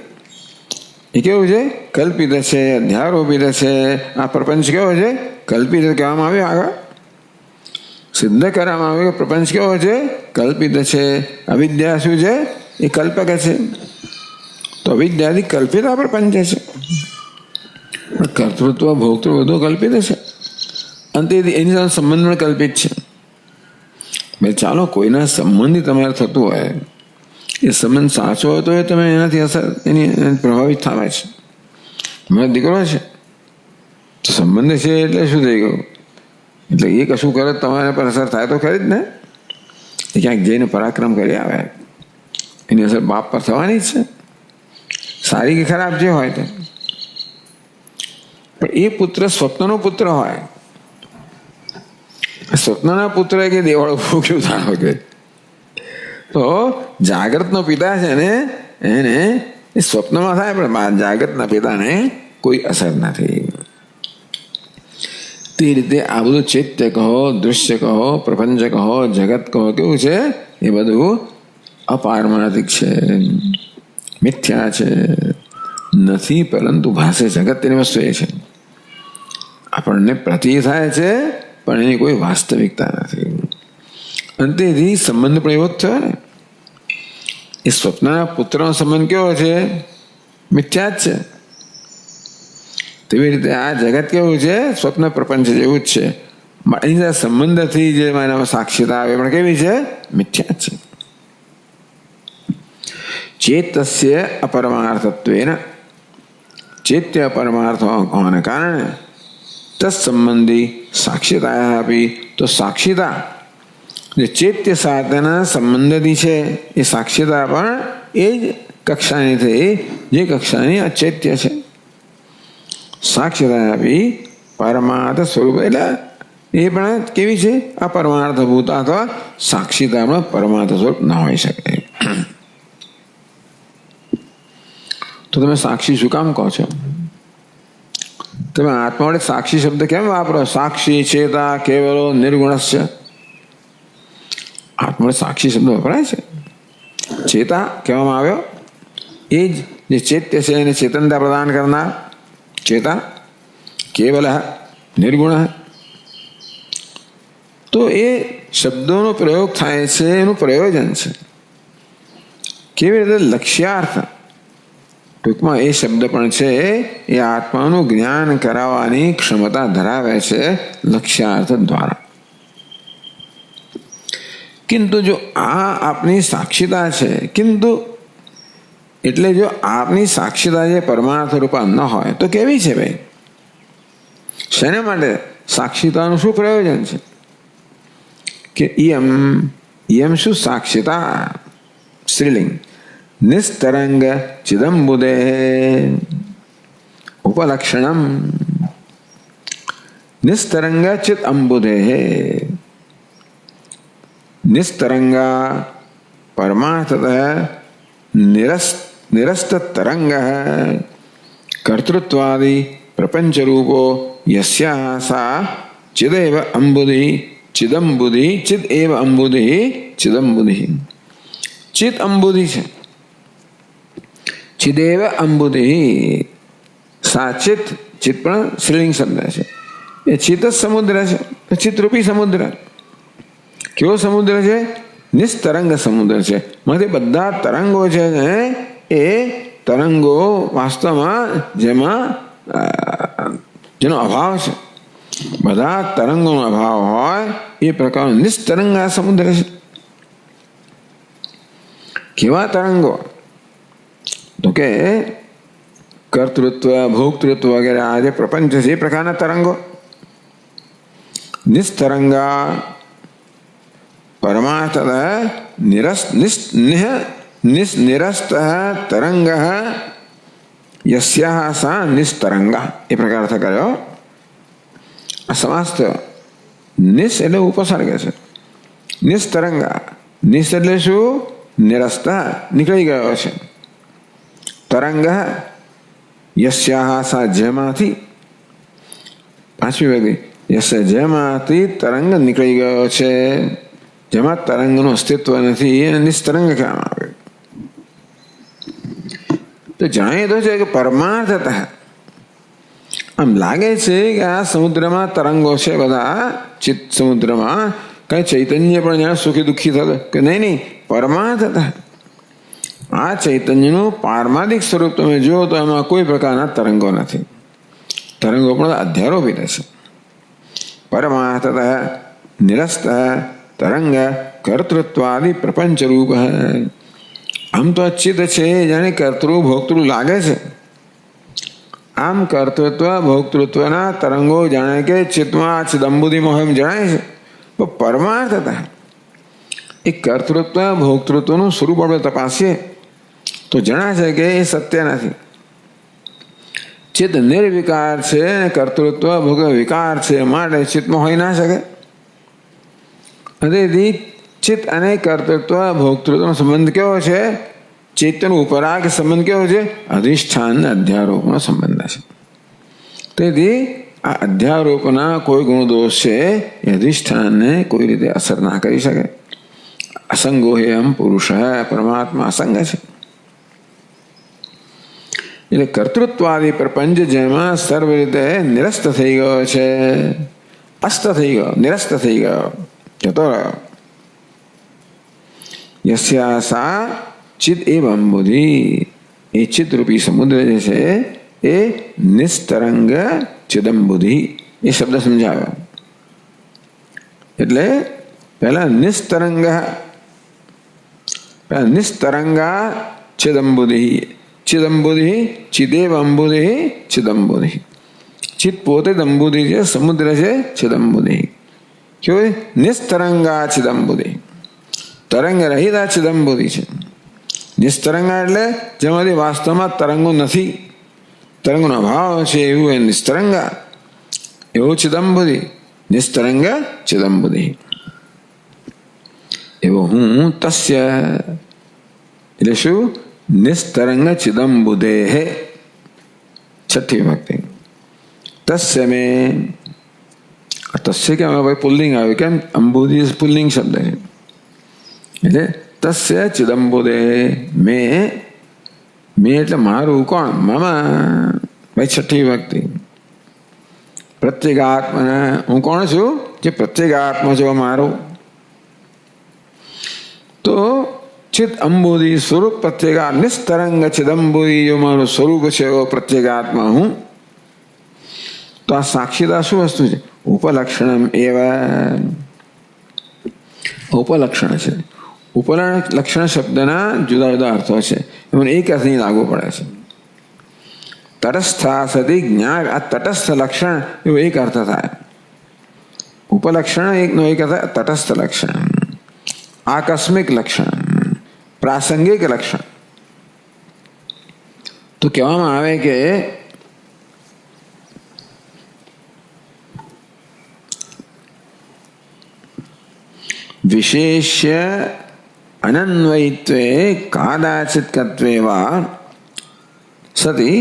એ કેવું છે? કલ્પિત છે, અધ્યારોપિત છે. આ પ્રપંચ કેવો છે? કલ્પિત કહેવામાં આવ્યો. આગળ સિદ્ધ કરવામાં આવ્યું કે પ્રપંચ કેવો છે? કલ્પિત છે. અવિદ્યા શું છે? એ કલ્પક છે. તો અવિદ્યાથી કલ્પિત આ પ્રપંચ છે. કર્તૃત્વ ભોગતૃ બધું કલ્પિત છે. અંતે એની સાથે સંબંધ પણ કલ્પિત છે. ભાઈ ચાલો, કોઈના સંબંધી તમારે થતું હોય, એ સંબંધ સાચો હોય તો તમે એનાથી અસર એની પ્રભાવિત થાય છે. મારો દીકરો છે તો સંબંધ છે એટલે શું થઈ ગયું? એટલે એ કશું કરે તમારા પર અસર થાય તો ખરી જ ને. એ ક્યાંક જઈને પરાક્રમ કરી આવે, એની અસર બાપ પર થવાની જ છે, સારી કે ખરાબ જે હોય તે. પણ એ પુત્ર સ્વપ્નનો પુત્ર હોય, સ્વપ્નના પુત્ર કે દેવાળો ભૂખ્યું થાણો કે, તો જાગ્રતનો પિતા છે ને એને એ સ્વપ્નમાં થાય, પણ જાગ્રતના પિતાને કોઈ અસર નથી. તે રીતે આ બધું ચૈત્ય કહો, દૃશ્ય કહો, પ્રપંચ કહો, જગત કહો, કેવું છે? એ બધું અપારમાર્થિક છે, મિથ્યા છે, નથી પરંતુ ભાષે. જગત તેની વસ્તુ એ છે, આપણને પ્રતીત થાય છે પણ એની કોઈ વાસ્તવિકતા નથી. અંતેથી સંબંધ પણ એવો જ થયો ને. એ સ્વપ્નના પુત્રનો સંબંધ કેવો છે? મિથ્યા જ છે. તેવી રીતે આ જગત કેવું છે? સ્વપ્ન પ્રપંચ જેવું જ છે. એની સંબંધથી જે એનામાં સાક્ષીતા આવે પણ કેવી છે? મિથ્યા જ છે. ચેતસ્ય અપરમાર્થત્વેન, ચેત્ય અપરમાર્થ હોવાને કારણે તત્સંબંધી સાક્ષીતા આપી. તો સાક્ષીતા જે ચૈત્ય સાથેના સંબંધથી છે, એ સાક્ષીતા પણ એ જ કક્ષાની થઈ જે કક્ષાની અચૈત્ય છે. સાક્ષીતા આપી પરમાર્થ સ્વરૂપ, એટલે એ પણ કેવી છે? અપરમાર્થભૂત અથવા સાક્ષીતા પણ પરમાર્થ સ્વરૂપ ન હોઈ શકે. તો તમે સાક્ષી શું કામ કહો છો? તમે આત્મા વડે સાક્ષી શબ્દ કેમ વાપરો? સાક્ષી ચેતા કેવલો નિર્ગુણસ્ય. આત્મા વડે સાક્ષી શબ્દ વપરાય છે. ચેતા કહેવામાં આવ્યો, એ જ જે ચૈત્ય છે એને ચેતનતા પ્રદાન કરનાર ચેતા. કેવલ નિર્ગુણ. તો એ શબ્દોનો પ્રયોગ થાય છે, એનું પ્રયોજન છે. કેવી રીતે? લક્ષ્યાર્થ. ટૂંકમાં એ શબ્દ પણ છે એ આત્માનું જ્ઞાન કરાવવાની ક્ષમતા ધરાવે છે લક્ષ્યાર્થ દ્વારા. કિંતુ જો આ આપની સાક્ષીતા છે, કિંતુ એટલે જો આપની સાક્ષીતા જે પરમાર્થ રૂપા ન હોય તો કેવી છે ભાઈ? શેને માટે? સાક્ષીતાનું શું પ્રયોજન છે? કે યમ શું સાક્ષીતા? સ્ત્રીલિંગ. નિસ્તરંગ ચિદંબુદે ઉપલક્ષણમ. નિસ્તરંગ ચિત અંબુદે. નિસ્તરંગા પરમાર્થતઃ નિરસ્ત તરંગ કર્તૃત્વાદि પ્રપંચ રૂપો યસ્યા સા ચિદેવ અંબુધિ ચિદંબુધિ ચિદ એવ અંબુધિ ચિદંબુધિ. ચિત અંબુધિ છે, ચિદેવ અંબુધિ. સાચિત, ચિત પણ સ્ત્રીલિંગ શબ્દ છે. એ ચિત જ સમુદ્ર છે, ચિતરૂપી સમુદ્ર. કેવો સમુદ્ર છે? નિસ્તરંગ સમુદ્ર છે. માંથી બધા તરંગો છે એ તરંગો વાસ્તવમાં જેનો અભાવ છે, બધા તરંગોનો અભાવ હોય એ પ્રકારનો નિસ્તરંગ આ સમુદ્ર છે. કેવા તરંગો? તો કે કર્તૃત્વ ભોક્તૃત્વ વગેરે આ જે પ્રપંચ છે એ પ્રકારના તરંગો. નિસ્તરંગા પરમાર્થ નિરસ્ત તરંગ યસ્યા સા નિસ્તરંગા. એ પ્રકાર કર્યો આ સમાસ થયો. નિસ એટલે ઉપસર્ગ છે. નિસ્તરંગા. નિસ એટલે શું? નિરસ્ત, નીકળી ગયો છે. તરંગ યસ્યા સા જેમાંથી, પાંચમી વ્યક્તિ, યસ્ય જેમાંથી તરંગ નીકળી ગયો છે, જેમાં તરંગનું અસ્તિત્વ નથી, એને નિસ્તરંગ કહેવામાં આવે. તો જણાય તો છે કે પરમાર્થતઃ આમ લાગે છે કે આ સમુદ્રમાં તરંગો છે બધા, ચિત્ત સમુદ્રમાં કઈ ચૈતન્ય પણ જાણે સુખી દુઃખી થતો કે નહીં, પરમાર્થતઃ આ ચૈતન્યનું પારમાર્થિક સ્વરૂપ તમે જુઓ તો એમાં કોઈ પ્રકારના તરંગો નથી. તરંગો પણ અધ્યારોપિત છે. પરમાર્થતઃ નિરસ્ત તરંગ કર્તૃત્વાદિ પ્રપંચ રૂપ. આમ તો ચિત્ત છે જાણે કર્તૃ ભોક્તૃ લાગે છે. આમ કર્તૃત્વ ભોક્તૃત્વના તરંગો જાણે કે ચિત્તમાં ચિદંબુધિ મોહમ જણાય છે. તો પરમાર્થતઃ એ કર્તૃત્વ ભોક્તૃત્વનું સ્વરૂપ આપણે તપાસીએ તો જણાશે કે એ સત્ય નથી. ચિત્ત નિર્વિકાર છે અને કર્તૃત્વ ભોગ વિકાર છે, માટે ચિત્તમાં હોઈ ના શકે. તેથી ચિત્ત અને કર્તૃત્વ ભોક્તૃત્વનો સંબંધ કેવો છે? ચૈતન્ય ઉપરાગ સંબંધ કેવો છે? અધિષ્ઠાન અધ્યારોપનો સંબંધ છે. તેથી આ અધ્યારોપના કોઈ ગુણદોષ છે એ અધિષ્ઠાનને કોઈ રીતે અસર ના કરી શકે. અસંગો હે એમ પુરુષ, પરમાત્મા અસંગ છે. એટલે કર્તૃત્વાદી પ્રપંચ જેમાં સર્વ રીતે નિરસ્ત થઈ ગયો છે, અસ્ત થઈ ગયો, નિરસ્ત થઈ ગયો, જતો રહ્યો. યસ્યાસા ચિત્ત એવં બુદ્ધિ, એ ચિત્તરૂપી સમુદ્ર જે છે એ નિસ્તરંગ ચિદંબુધિ, એ શબ્દ સમજાવ્યો. એટલે પહેલા નિસ્તરંગા ચિદંબુધિ, ચિદંબુધિ ચિદેવ અંબુધિ ચિદંબુધિ. ચિત્ત પોતે દંબુધિ છે, સમુદ્ર છે ચિદંબુધિ. કેવું? નિસ્તરંગા ચિદંબુધિ, તરંગ રહિત ચિદંબુધિ છે. નિસ્તરંગા એટલે જેમાંથી વાસ્તવમાં તરંગો નથી, તરંગનો અભાવ છે, એવું એ નિસ્તરંગા, એવું ચિદંબુધિ, નિસ્તરંગ ચિદંબુધિ. એવો હું તસ્ય, એટલે શું? નિસ્તરંગ ચિદંબુધે. છઠ્ઠી વિભક્તિ. તસ્ય મેં, તસ્ય કેમ ભાઈ પુલ્લિંગ આવ્યું? કેમ? અંબુધિ પુલ્લિંગ શબ્દ છે. એટલે તસ્ય ચિદંબુધે મેં એટલે મારું. કોણ? મામા. ભાઈ છઠ્ઠી વિભક્તિ. પ્રત્યેગાત્મા, હું કોણ છું? જે પ્રત્યેગાત્મા છો મારું. તો ચિત્ત અંબુધિ સ્વરૂપ પ્રત્યેગા, નિસ્તરંગ ચિદંબુધિ જો મારું સ્વરૂપ છે એવો પ્રત્યેગાત્મા હું. તો આ સાક્ષીતા શું વસ્તુ છે? ઉપલક્ષણમ એવા, ઉપલક્ષણ છે. ઉપલક્ષણ શબ્દના જુદા જુદા અર્થો છે, એમાં એક અર્થ નહીં લાગુ પડે છે. તટસ્થા સતી જ્ઞાન, આ તટસ્થ લક્ષણ એવો એક અર્થ થાય. ઉપલક્ષણ એકનો એક અર્થ તટસ્થ લક્ષણ, આકસ્મિક લક્ષણ, પ્રાસંગિક લક્ષણ. તો કહેવામાં આવે કે વિશેષ્ય અનન્વયિત્વે કાદાચિત્કત્વે વા સતી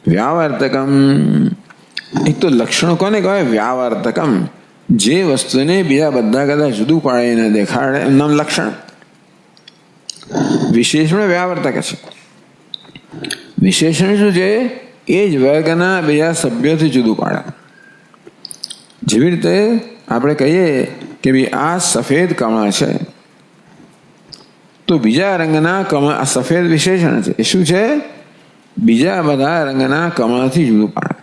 વ્યાવર્તકમ. એક તો લક્ષણો કોને કહેવાય? વ્યાવર્તકમ, જે વસ્તુને બીજા બધા કરતા જુદું પાડીને દેખાડે એમ નામ લક્ષણ. વિશેષણ વ્યાવર્તક છે. વિશેષણ શું છે? એ જ વર્ગના બીજા સભ્યોથી જુદું પાડે. જેવી રીતે આપણે કહીએ કે ભાઈ આ સફેદ કમળ છે, તો બીજા રંગના કમળ, આ સફેદ વિશેષણ છે. એ શું છે? બીજા બધા રંગના કમળથી જુદું પાડે.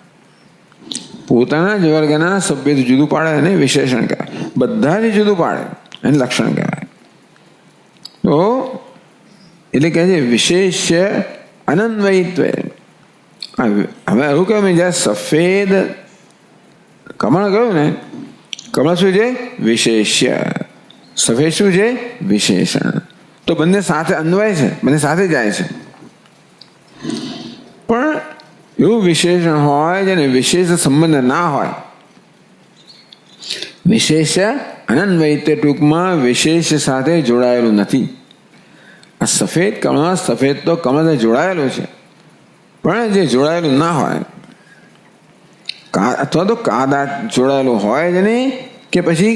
પોતાના જ વર્ગના સભ્યથી જુદું પાડે એને વિશેષણ કહેવાય. બધાથી જુદું પાડે એને લક્ષણ કહેવાય. તો એટલે કહે છે વિશેષ્ય અનન્વયિત્વ. હવે એવું કહે જ્યાં સફેદ કમળ ગયું ને, કમળ શું છે? વિશેષ્ય. સફેદ શું છે? વિશેષણ. તો બંને સાથે અન્વય છે, બંને સાથે જાય છે. પણ એવું વિશેષણ હોય જેને વિશેષ સંબંધ ના હોય. વિશેષ અનન્વયિત ટૂંકમાં વિશેષ સાથે જોડાયેલું નથી. આ સફેદ કમળ, સફેદ તો કમળ જોડાયેલું છે, પણ જે જોડાયેલું ના હોય અથવા તો કાદા જોડાયેલું હોય જ નહીં, કે પછી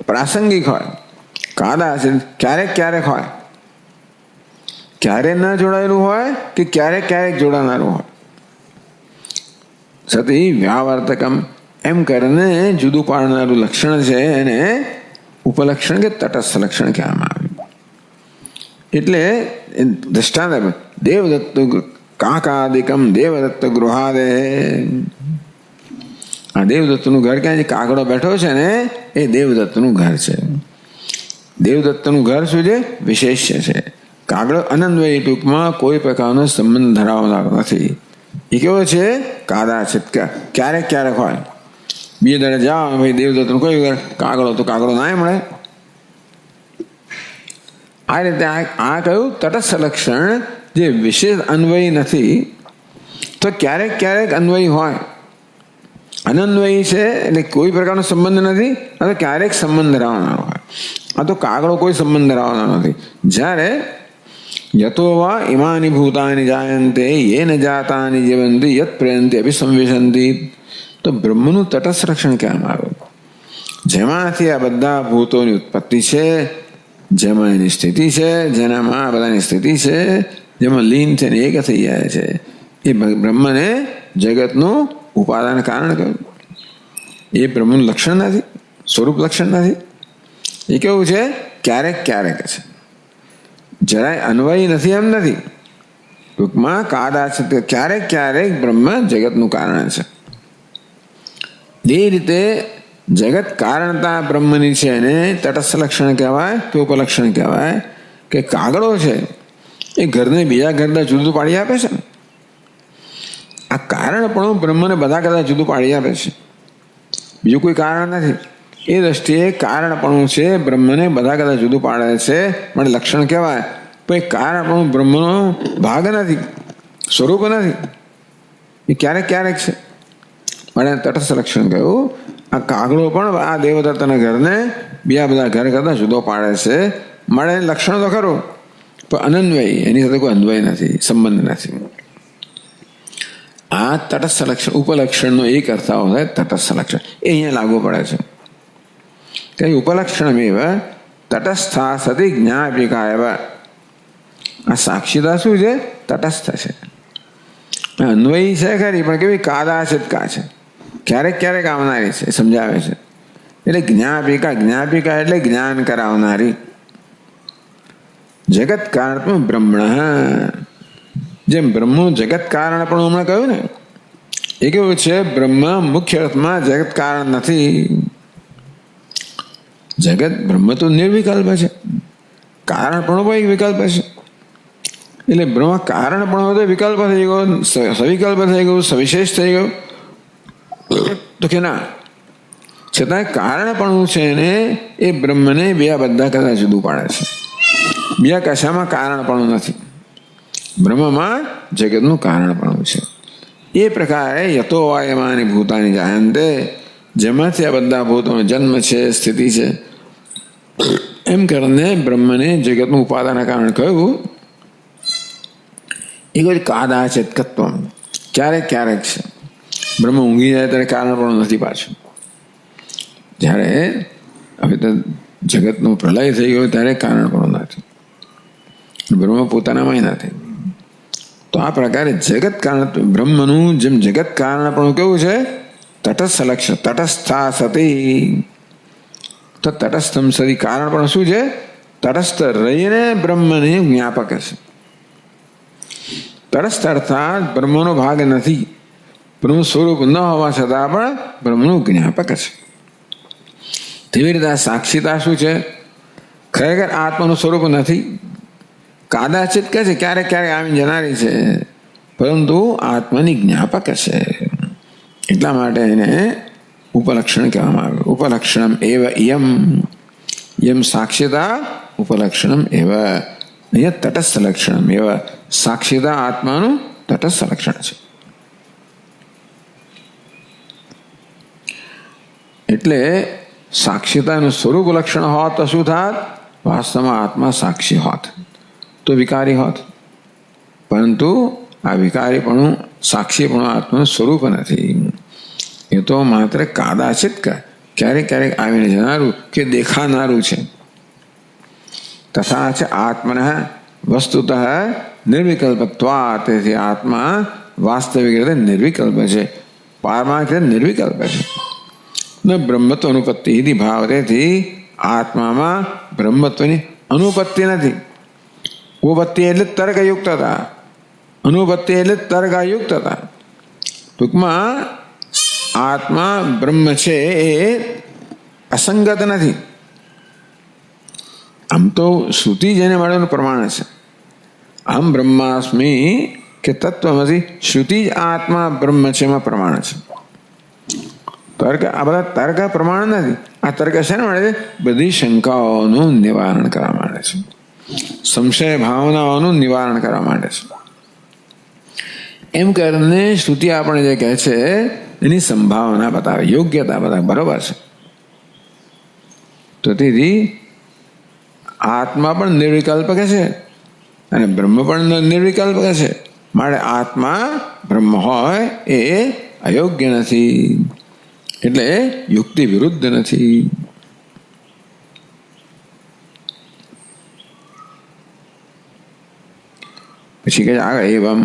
પ્રાસંગિક હોય. કાદા છે ક્યારેક ક્યારેક હોય, ક્યારે ન જોડાયેલું હોય કે ક્યારેક ક્યારેક જોડાનારું હોય. સતી વ્યાવર્તકમ એમ કરીને જુદું પાડનારું લક્ષણ છે એને ઉપલક્ષણ કે તટસ્થ લક્ષણ કહેવામાં આવ્યું. એટલે દ્રષ્ટાંત દેવદત્ત કાકાદિકમ દેવદત્ત ગૃહાદે. આ દેવદત્તનું ઘર ક્યાં છે? કાગડો બેઠો છે ને એ દેવદત્તનું ઘર છે. દેવદત્તનું ઘર શું છે? વિશેષ્ય છે. કાગડો અનન્વયી, ટૂંકમાં કોઈ પ્રકારનો સંબંધ ધરાવનાર નથી. એ કેવો છે? કાદાચિત, ક્યારેક ક્યારેક હોય. બીજે દાડે જાઓ ભાઈ દેવદત્તનું કોઈ ઘર, કાગડો તો કાગડો ના મળે. આ રીતે આ કયું તટસ્થ લક્ષણ જે વિશેષ અન્વયી નથી. તો ક્યારેક ક્યારેક અન્વયી હોય. અનન્વયી છે એટલે કોઈ પ્રકારનો સંબંધ નથી, આ તો ક્યારેક સંબંધ ધરાવનારો હોય. આ તો કાગડો કોઈ સંબંધ ધરાવનારો નથી. જ્યારે યતો વા ઇમાની ભૂતાની જાયંતે યેન જાતાની જીવંતી યત પ્રયંતી અભિસંવિશંતી. તો બ્રહ્મનું તટસ્થ લક્ષણ કહેવામાં આવ્યું. જેમાંથી આ બધા ભૂતોની ઉત્પત્તિ છે, જેમાં એની સ્થિતિ છે, જેનામાં આ બધાની સ્થિતિ છે, જેમાં લીન થઈને એક થઈ જાય છે, એ બ્રહ્મને જગતનું ઉપાદાન કારણ કહ્યું. એ બ્રહ્મનું લક્ષણ નથી, સ્વરૂપ લક્ષણ નથી. એ કેવું છે? ક્યારેક ક્યારેક છે, જરાય અન્વયી નથી એમ નથી. ટૂંકમાં કાદાચિત, ક્યારેક ક્યારેક બ્રહ્મ જગતનું કારણ છે. એ રીતે જગત કારણતા બ્રહ્મની છે એને તટસ્થ લક્ષણ કહેવાય કે ઉપલક્ષણ કહેવાય. કે કાગડો છે એ ઘરને બીજા ઘરના જુદું પાડી આપે છે. આ કારણપણું બ્રહ્મને બધા કરતા જુદું પાડી આપે છે, બીજું કોઈ કારણ નથી. એ દ્રષ્ટિએ કારણપણું છે બ્રહ્મને બધા કરતા જુદું પાડે છે, મને લક્ષણ કહેવાય. પણ એ કારણપણું બ્રહ્મનો ભાગ નથી, સ્વરૂપ નથી. એ ક્યારેક ક્યારેક છે, મને તટસ્થ લક્ષણ કહ્યું. આ કાગડો પણ આ દેવદત્તના ઘરને બીજા બધા ઘર કરતા જુદો પાડે છે. મળે લક્ષણ તો ખરું, પણ અનન્વયી, એની સાથે કોઈ અન્વય નથી, સંબંધ નથી. આ તટસ્થ લક્ષણ, ઉપલક્ષણનો એક અર્થ હોય તટસ્થ લક્ષણ. એ અહીંયા લાગુ પડે છે. તે ઉપલક્ષણમેવ તટસ્થા સતિ જ્ઞાપિકા એવ. આ સાક્ષીતા શું છે? તટસ્થ છે. અન્વયી છે ખરી, પણ કેવી? કાદાચિત કા છે, ક્યારેક ક્યારેક આવનારી છે, સમજાવે છે. એટલે જ્ઞાપિકા, જ્ઞાપિકા એટલે જ્ઞાન કરાવનારી. જગત કારણ બ્રહ્મણ, જેમ બ્રહ્મનું જગત કારણ પણ હમણાં કહ્યું ને, એ કેવું છે? બ્રહ્મ મુખ્ય અર્થમાં જગત કારણ નથી. જગત બ્રહ્મ તો નિર્વિકલ્પ છે, કારણ પણ એક વિકલ્પ છે. એટલે બ્રહ્મ કારણ પણ તો વિકલ્પ થઈ ગયો, સવિકલ્પ થઈ ગયું, સવિશેષ થઈ ગયું. તો કે ના, છતાં કારણપણું છે ને એ બ્રહ્મને બીજા બધા કરતા જુદું પાડે છે. બીજા કશામાં કારણપણું નથી, બ્રહ્મમાં જગતનું કારણપણું છે. એ પ્રકારે યતો વાયમાની ભૂતાની જાયંતે, જેમાંથી આ બધા ભૂતોનો જન્મ છે, સ્થિતિ છે, એમ કરીને બ્રહ્મને જગતનું ઉપાદાન કારણ કહ્યું. એ કોઈ કાદાચિતત્વ, ક્યારેક ક્યારેક છે. બ્રહ્મ ઊંઘી જાય ત્યારે કારણ પણ નથી પાછું. જ્યારે હવે તો જગતનો પ્રલય થઈ ગયો ત્યારે કારણ પણ નથી, બ્રહ્મ પોતાનામાં નથી. તો આ પ્રકારે જગત કારણ બ્રહ્મનું જેમ જગત કારણ પણ કેવું છે? તટસ્થ લક્ષણ. તટસ્થા સતી, તો તટસ્થમ સતી કારણ પણ શું છે? તટસ્થ રહીને બ્રહ્મને જ્ઞાપક છે. તટસ્થ અર્થાત બ્રહ્મનો ભાગ નથી, બ્રહ્મ સ્વરૂપ ન હોવા છતાં પણ બ્રહ્મનું જ્ઞાપક છે. તેવી રીતે સાક્ષીતા શું છે? ખરેખર આત્માનું સ્વરૂપ નથી, કાદાચિત કહે છે, ક્યારેક ક્યારેક આવી જનારી છે, પરંતુ આત્માની જ્ઞાપક છે. એટલા માટે એને ઉપલક્ષણ કહેવામાં આવ્યું. ઉપલક્ષણમ એવ યમ, યમ સાક્ષીતા ઉપલક્ષણમ એવ. અહીંયા તટસ્થ લક્ષણમ એવ, સાક્ષીતા આત્માનું તટસ્થ લક્ષણ છે. એટલે સાક્ષીતાનું સ્વરૂપ લક્ષણ હોત તો શું થાત? વાસ્તવમાં આત્મા સાક્ષી હોત તો વિકારી હોત. પરંતુ આ વિકારીપણું, સાક્ષીપણું આત્માનું સ્વરૂપ નથી. એ તો માત્ર કાદાચિત ક્યારેક ક્યારેક આવીને જનારું કે દેખાનારું છે. તથા છે આત્મન વસ્તુતઃ નિર્વિકલ્પત્વાत्, તેથી આત્મા વાસ્તવિક રીતે નિર્વિકલ્પ છે, પારમાર્થિક રીતે નિર્વિકલ્પ છે. ન બ્રહ્મત્વ અનુપત્તિ ભાવ, તેથી આત્મામાં બ્રહ્મત્વની અનુપત્તિ નથી. ઉપપત્તિ એટલે તર્કયુક્તતા, અનુપત્તિ એટલે તર્કયુક્તતા. ટૂંકમાં આત્મા બ્રહ્મ છે એ અસંગત નથી. આમ તો શ્રુતિ જેને માટેનું પ્રમાણ છે, અહમ બ્રહ્માસ્મિ કે તત્વમસી, શ્રુતિ જ આત્મા બ્રહ્મ છે એમાં પ્રમાણ છે. તર્ક, આ બધા તર્ક પ્રમાણ નથી. આ તર્ક શેના માટે? બધી શંકાઓનું નિવારણ કરવા માટે છે, સંશય ભાવનાઓનું નિવારણ કરવા માટે છે. એમ કરીને શ્રુતિ આપણે જે કહે છે એની સંભાવના બતાવે, યોગ્યતા બતાવે, બરોબર છે. તો તેથી આત્મા પણ નિર્વિકલ્પ કે છે અને બ્રહ્મ પણ નિર્વિકલ્પ કે છે. માટે આત્મા બ્રહ્મ હોય એ અયોગ્ય નથી, એટલે યુક્તિ વિરુદ્ધ નથી. પછી કહે આગળ, એવમ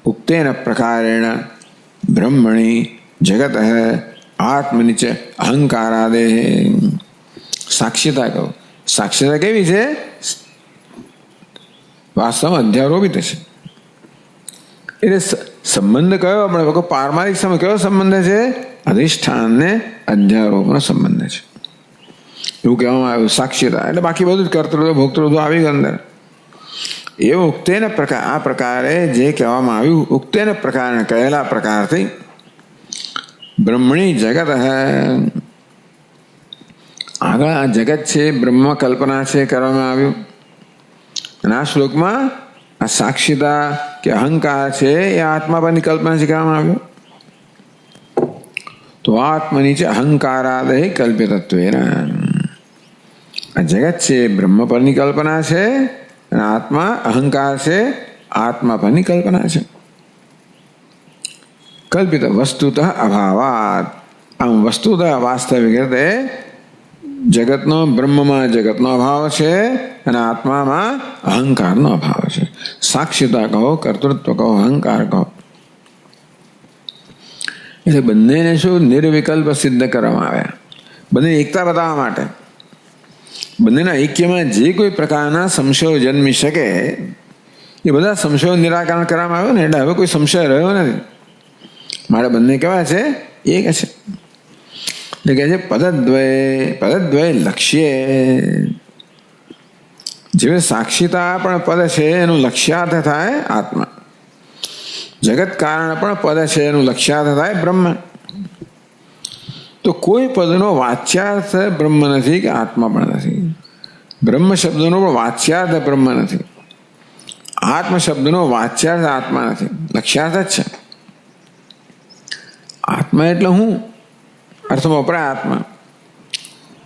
ઉક્તેન પ્રકારેણ બ્રહ્મણી જગત આત્મનિ ચ અહંકારાદે. સાક્ષીતા કહો, સાક્ષીતા કેવી છે? વાસ્તવમાં અધ્યારોપિત છે. એટલે સંબંધ કયો? આપણે પારમાર્થિક સમય કયો સંબંધ છે? અધિષ્ઠાનને અધ્યારોપનો સંબંધ છે, એવું કહેવામાં આવ્યું. સાક્ષીતા એટલે બાકી બધું જ કર્તૃત્વ ભોક્તૃત્વ આવી ગયું અંદર. એવું ઉક્તેન પ્રકાર, આ પ્રકારે જે કહેવામાં આવ્યું, ઉક્તેન પ્રકાર કહેલા પ્રકારથી બ્રહ્મણી જગત આગળ આ જગત છે, બ્રહ્મ કલ્પના છે કરવામાં આવ્યું. અને આ શ્લોકમાં આ સાક્ષીતા કે અહંકાર છે એ આત્મા પરની કલ્પના છે કહેવામાં આવ્યું. તો આત્મની છે અહંકારાદય કલ્પિતત્વેન, આ જગત છે બ્રહ્મ પરની કલ્પના છે અને આત્મા અહંકાર છે આત્મા પરની કલ્પના છે. કલ્પિત વસ્તુતઃ અભાવાત, આમ વસ્તુતઃ વાસ્તવિક રીતે જગતનો, બ્રહ્મમાં જગતનો અભાવ છે અને આત્મામાં અહંકારનો અભાવ છે. સાક્ષીતા કહો, કર્તૃત્વ કહો, અહંકાર કહો, એટલે બંનેને શું નિર્વિકલ્પ સિદ્ધ કરવામાં આવ્યા, બંને એકતા બતાવવા માટે. બંનેના ઐક્યમાં જે કોઈ પ્રકારના સંશયો જન્મી શકે એ બધા સંશયો નિરાકરણ કરવામાં આવ્યું ને, એટલે હવે કોઈ સંશય રહ્યો નથી. મારે બંને કેવા છે? એક છે. એટલે કહે છે પદદ્વય લક્ષ્ય. જે સાક્ષીતા પણ પદ છે એનું લક્ષ્યાર્થ થાય આત્મા, જગત કારણ પણ પદ છે એનું લક્ષ્યાર્થ થાય બ્રહ્મ. તો કોઈ પદનો વાચ્યાર્થ બ્રહ્મ નથી કે આત્મા પણ નથી. બ્રહ્મ શબ્દનો પણ વાચ્યાર્થ બ્રહ્મ નથી, આત્મ શબ્દનો વાચ્યાર્થ આત્મા નથી, લક્ષ્યાર્થ જ છે. આત્મા એટલે હું અર્થમાં વપરાય આત્મા,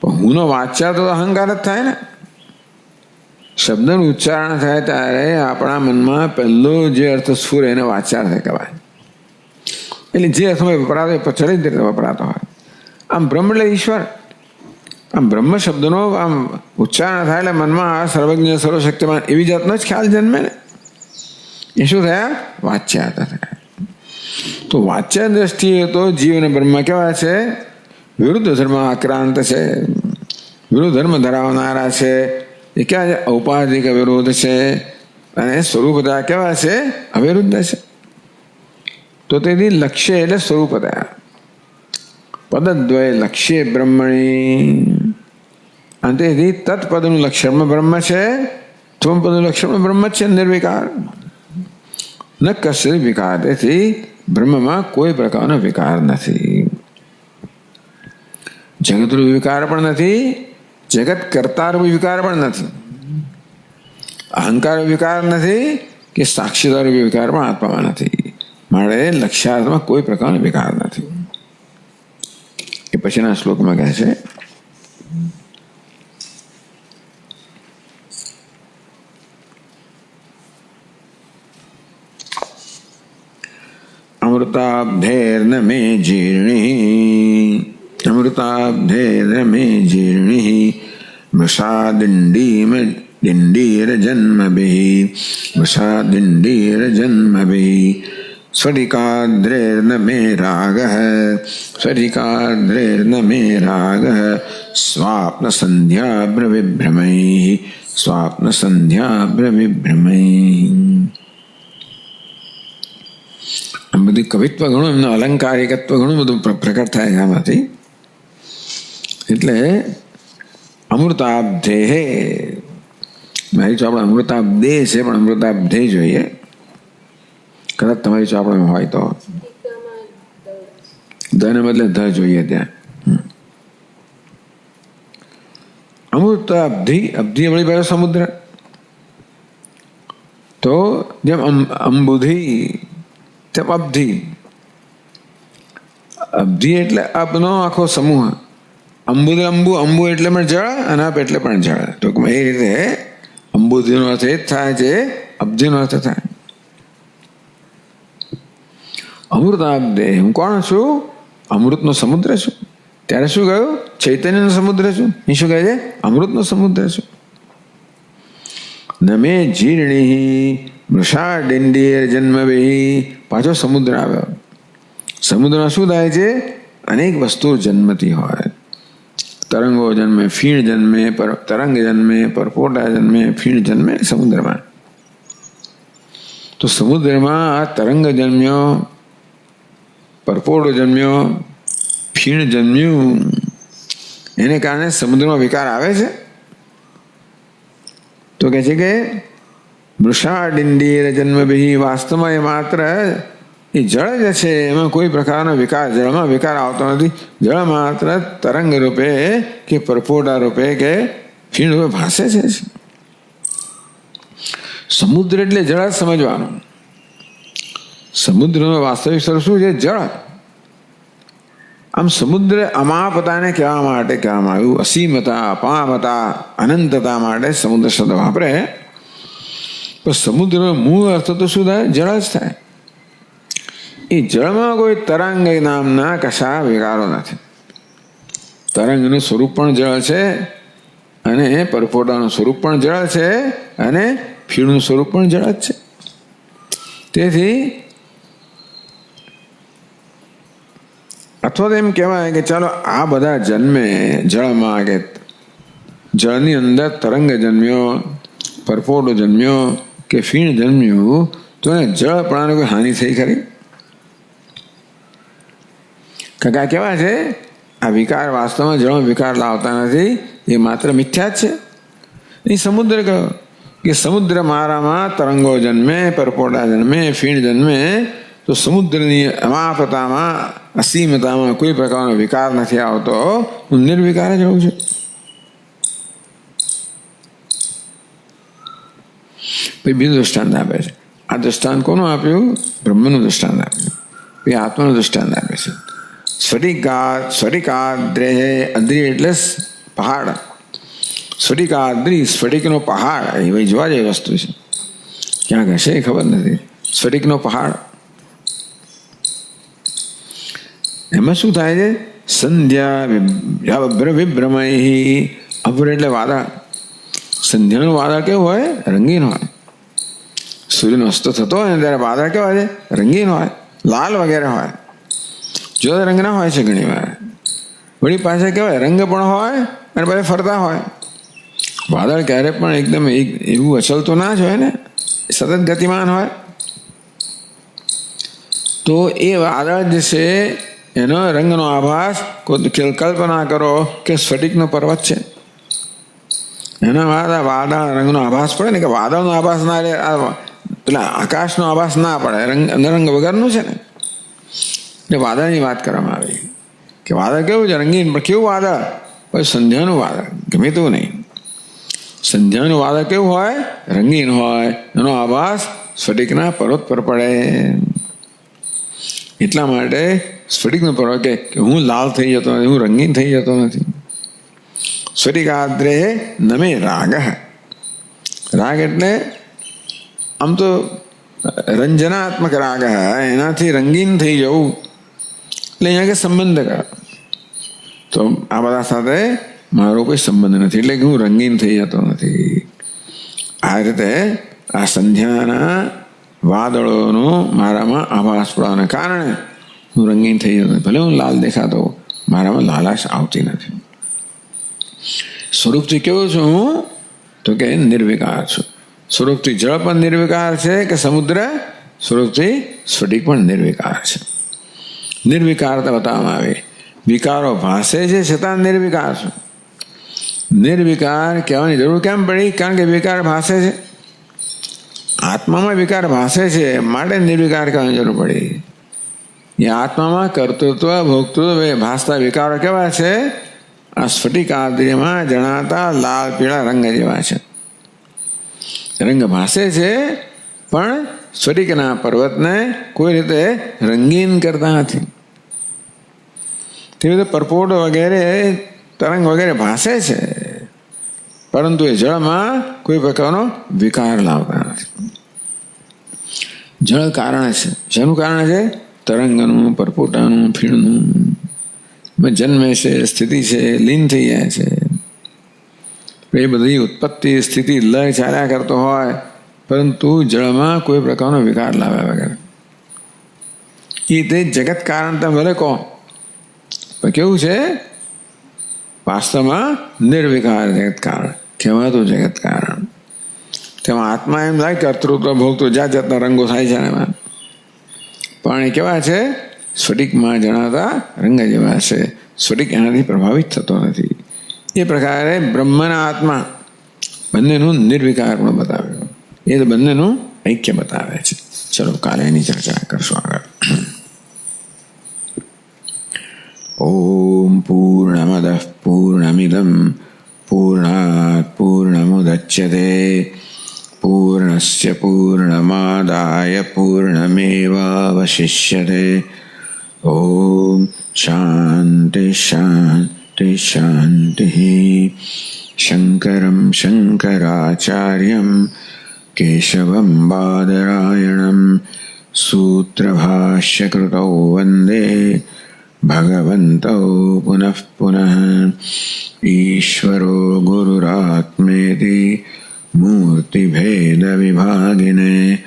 પણ હુંનો વાચ્યાર્થ તો અહંકાર જ થાય ને. શબ્દનું ઉચ્ચારણ થાય ત્યારે આપણા મનમાં પહેલો જે અર્થ સ્ફુર એને વાચ્યાર્થ કહેવાય. એટલે જે અર્થમાં વપરાતો એ ચરિત રીતે વપરાતો હોય. આમ બ્રહ્મ એટલે ઈશ્વર. આમ બ્રહ્મ શબ્દનો આમ ઉચ્ચારણ થાય એટલે મનમાં આ સર્વજ્ઞ સર્વશક્તિમાન એવી જાતનો જ ખ્યાલ જન્મે ને. એ શું થયા? વાચ્યાર્થ થયા. તો વાચ્ય દ્રષ્ટિએ તો જીવ અને બ્રહ્મ કેવા છે? વિરુદ્ધ ધર્મ આક્રાંત છે, વિરુદ્ધ ધર્મ ધરાવનારા છે. એ ક્યાં છે? ઔપાધિક વિરોધ છે અને સ્વરૂપતા કેવા છે? અવિરુદ્ધ છે. તો તેથી લક્ષ્ય એટલે સ્વરૂપતા. પદદ્વય લક્ષ્ય બ્રહ્મણી, અને તેથી તત્પદનું લક્ષણ બ્રહ્મ છે, ત્વમ પદનું લક્ષણ બ્રહ્મ છે, નિર્વિકાર ન કશ્ય વિકાર. તેથી બ્રહ્મમાં કોઈ પ્રકારનો વિકાર નથી. જગતરૂપ વિકાર પણ નથી, જગત કર્તારૂપ વિકાર પણ નથી, અહંકાર વિકાર નથી કે સાક્ષીદાર વિકાર પણ આત્મામાં નથી. માટે લક્ષ્યાર્થમાં કોઈ પ્રકારનો વિકાર નથી. એ પછીના શ્લોકમાં કહે છે અમૃતાબ્ધેર્ન મે જીર્ણિ, અમૃતાબ્ધેર્ન મે જીર્ણિ મૃષાદંડીમ दिण्डीरजन्मभिः वृषादिण्डीरजन्मभिः स्फटिकाद्रैर्न मे रागः स्फटिकाद्रैर्न मे रागः स्वाप्नसन्ध्याभ्रविभ्रमैः स्वाप्नसन्ध्याभ्रविभ्रमैः. આમ બધું કવિત્વ ઘણું, એમનું અલંકારિકત્વ ઘણું બધું પ્રકટ થાય એમાંથી. એટલે અમૃતાબ્ધે, મારી ચોપડા અમૃતાબ્દે છે પણ અમૃતાબ્ધે જોઈએ. કદાચ તમારી ચોપડામાં હોય તો ધને બદલે ધ જોઈએ ત્યાં. અમૃતાબ્ધિ, અબ્ધિ આપણી પાસે સમુદ્ર. તો જેમ અંબુધિ તેમ અબ્ધિ. અબ્ધિ એટલે અબનો આખો સમૂહ. અંબુદ અંબુ, અંબુ એટલે પણ જળ અને અપ એટલે પણ જળ. ટૂંકમાં એ રીતે અંબુધિનો અર્થ એ જ થાય છે, અબ્ધિનો અર્થ થાય. અમૃતાબ્દે, હું કોણ છું? અમૃતનો સમુદ્ર છું. ત્યારે શું કહ્યું? ચૈતન્યનો સમુદ્ર છું. એ શું કહે છે? અમૃતનો સમુદ્ર છું. નમે જીર્ણી મૃષા ડિંડીર જન્મભી. પાછો સમુદ્ર આવ્યો. સમુદ્રમાં શું થાય છે? અનેક વસ્તુઓ જન્મતી હોય. તરંગો જન્મે, ફીણ જન્મે, તરંગ જન્મે, પરપોટા જન્મે, ફીણ જન્મે સમુદ્રમાં. તો સમુદ્રમાં આ તરંગ જન્મ્યો, પરપોટો જન્મ્યો, ફીણ જન્મ્યું. એને કારણે સમુદ્રમાં વિકાર આવે છે. તો કહે છે કે મૃષા ડિંડીર જન્મભી. વાસ્તવમાં એ માત્ર એ જળ જ છે, એમાં કોઈ પ્રકારનો વિકાર, જળમાં વિકાર આવતો નથી. જળ માત્ર તરંગ રૂપે કે પરપોટા રૂપે કે ફીણ રૂપે ભાસે છે. સમુદ્ર એટલે જળ જ સમજવાનું. સમુદ્રનો વાસ્તવિક સ્વરૂપ શું છે? જળ. આમ સમુદ્ર અમાપતાને કહેવા માટે કહેવામાં આવ્યું. અસીમતા, અપામતા, અનંતતા માટે સમુદ્ર શબ્દ વાપરે. પણ સમુદ્રનો મૂળ અર્થ તો શું થાય? જળ જ થાય. એ જળમાં કોઈ તરંગ નામના કશા વિકારો નથી. તરંગનું સ્વરૂપ પણ જળ છે, અને પરપોટાનું સ્વરૂપ પણ જળ છે, અને ફીણનું સ્વરૂપ પણ જળ જ છે. તેથી અથવા તો એમ કહેવાય કે ચાલો આ બધા જન્મે જળમાં, કે જળની અંદર તરંગ જન્મ્યો, પરપોટો જન્મ્યો કે ફીણ જન્મ્યું, તો એને જળ પ્રાણને કોઈ હાનિ થઈ ખરી? કાકા કેવા છે? આ વિકાર વાસ્તવમાં જળ વિકાર લાવતા નથી. એ માત્ર મિથ્યા જ છે. એ સમુદ્ર કહ્યો કે સમુદ્ર મારામાં તરંગો જન્મે, પરપોટા જન્મે, ફીણ જન્મે. તો સમુદ્રની અમાપતામાં, અસીમતામાં કોઈ પ્રકારનો વિકાર નથી આવતો. હું નિર્વિકાર જ હોઉં છું. બીજું દૃષ્ટાંત આપે છે. આ દૃષ્ટાંત કોનું આપ્યું? બ્રહ્મનું દૃષ્ટાંત આપ્યું. એ આત્માનું દૃષ્ટાંત આપે છે. સ્ફટિકાદ્રે, અદ્રી એટલે પહાડ. સ્ફટિકાદ્રી, સ્ફટિકનો પહાડ. એ ભાઈ જોવા જેવી વસ્તુ છે. ક્યાંક હશે ખબર નથી. સ્ફટિકનો પહાડ. એમાં શું થાય છે? સંધ્યા વિભ્રમય. અભ્ર એટલે વાદળ. સંધ્યાનું વાદળ કેવું હોય? રંગીન હોય. સૂર્યનો અસ્ત થતો હોય ને ત્યારે વાદળ કેવા છે? રંગીન હોય, લાલ વગેરે હોય. જુદા રંગના હોય છે ઘણી વાર. વળી પાસે કેવાય રંગ પણ હોય અને પછી ફરતા હોય. વાદળ ક્યારે પણ એકદમ એવું અચલતો ના જ હોય ને, સતત ગતિમાન હોય. તો એ વાદળ જે છે એનો રંગનો આભાસ, કલ્પના કરો કે સ્ફટિકનો પર્વત છે. એના વાદળ રંગનો આભાસ પડે ને, કે વાદળનો આભાસ ના રહે, પેલા આકાશનો આભાસ ના પડે, રંગ વગરનું છે ને. એટલે વાદળની વાત કરવામાં આવી કે વાદળ કેવું છે? રંગીન. પણ કેવું વાદળ? પછી સંધ્યાનું વાદળ. ગમે તેવું નહીં. સંધ્યાનું વાદળ કેવું હોય? રંગીન હોય. એનો આભાસ સ્ફટિકના પર્વત પર પડે. એટલા માટે સ્ફટિકનો પર્વત કે હું લાલ થઈ જતો નથી, હું રંગીન થઈ જતો નથી. સ્ફટિકાદ્રે નમે રાગ. રાગ એટલે આમ તો રંજનાત્મક રાગ, એનાથી રંગીન થઈ જવું. એટલે અહીંયા કે સંબંધ કર. તો આ બધા સાથે મારો કોઈ સંબંધ નથી, એટલે કે હું રંગીન થઈ જતો નથી. આ રીતે આ સંધ્યાના વાદળોનો મારામાં આભાસ પડવાના કારણે હું રંગીન થઈ જતો. ભલે હું લાલ દેખાતો, મારામાં લાલાશ આવતી નથી. સ્વરૂપથી કેવો છું હું? તો કે નિર્વિકાર છું. સ્વરૂપથી જળ પણ નિર્વિકાર છે કે સમુદ્ર? સ્વરૂપથી સ્ફટિક પણ નિર્વિકાર છે. નિર્વિકારતા બતાવવામાં આવી. વિકારો ભાસે છે છતાં નિર્વિકાર છું. નિર્વિકાર કહેવાની જરૂર કેમ પડી? કારણ કે વિકાર ભાસે છે. આત્મામાં વિકાર ભાસે છે માટે નિર્વિકાર કહેવાની જરૂર પડી. એ આત્મામાં કર્તૃત્વ ભોગતૃત્વ ભાસતા વિકારો કેવા છે? આ સ્ફટિક આદ્રીમાં જણાતા લાલ પીળા રંગ જેવા છે. રંગ ભાસે છે પણ સ્ફટિકના પર્વતને કોઈ રીતે રંગીન કરતા નથી. તે રીતે પરપોટ વગેરે તરંગ વગેરે ભાસે છે પરંતુ એ જળમાં કોઈ પ્રકારનો વિકાર લાવતા નથી. જળ કારણ છે. શેનું કારણ છે? તરંગનું, પરપોટાનું, ફીણનું. જન્મે છે, સ્થિતિ છે, લીન થઈ જાય છે. એ બધી ઉત્પત્તિ સ્થિતિ લય ચાલ્યા કરતો હોય પરંતુ જળમાં કોઈ પ્રકારનો વિકાર લાવ્યા વગર. એ તે જગત કારણ તમે ભલે કહો પણ કેવું છે? વાસ્તવમાં નિર્વિકાર જગત કારણ કહેવાતું જગત કારણ. તેમાં આત્મા એમ થાય કર્તૃત્વ ભોગતૃત્વ જાત જાતના રંગો થાય છે એમાં. પણ એ કેવા છે? સ્ફટિકમાં જણાતા રંગ જેવા છે. સ્ફટિક એનાથી પ્રભાવિત થતો નથી. એ પ્રકારે બ્રહ્મના આત્મા બંનેનું નિર્વિકાર પણ બતાવ્યું. એ તો બંનેનું ઐક્ય બતાવે છે. ચલો કાલે એની ચર્ચા કરશું આગળ. ઓમ પૂર્ણમદ પૂર્ણમિદમ પૂર્ણાત પૂર્ણમુદચ્યતે પૂર્ણસ્ય પૂર્ણમાદાય પૂર્ણમેવાવશિષ્યતે. ઓમ શાંતિ શાંતિ શાંતિ. શંકરમ શંકરાચાર્યમ કેશવમ બાદરાયણમ સૂત્રભાષ્યકૃતૌ વંદે ભગવन्तौ પુનઃ પુનઃ. ઈશ્વરો ગુરુરાત્મેતિ મૂર્તિભેદવિભાગિને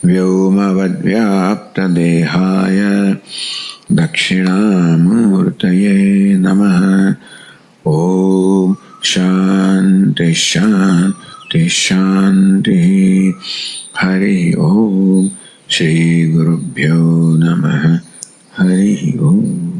વ્યોમવદ્વ્યાપ્તદેહાય દક્ષિણામૂર્તયે નમઃ. ઓમ શાંતિ શાંતિ શાંતિ. હરિ ઓમ. શ્રી ગુરુભ્યો નમઃ. હરિ ઓમ.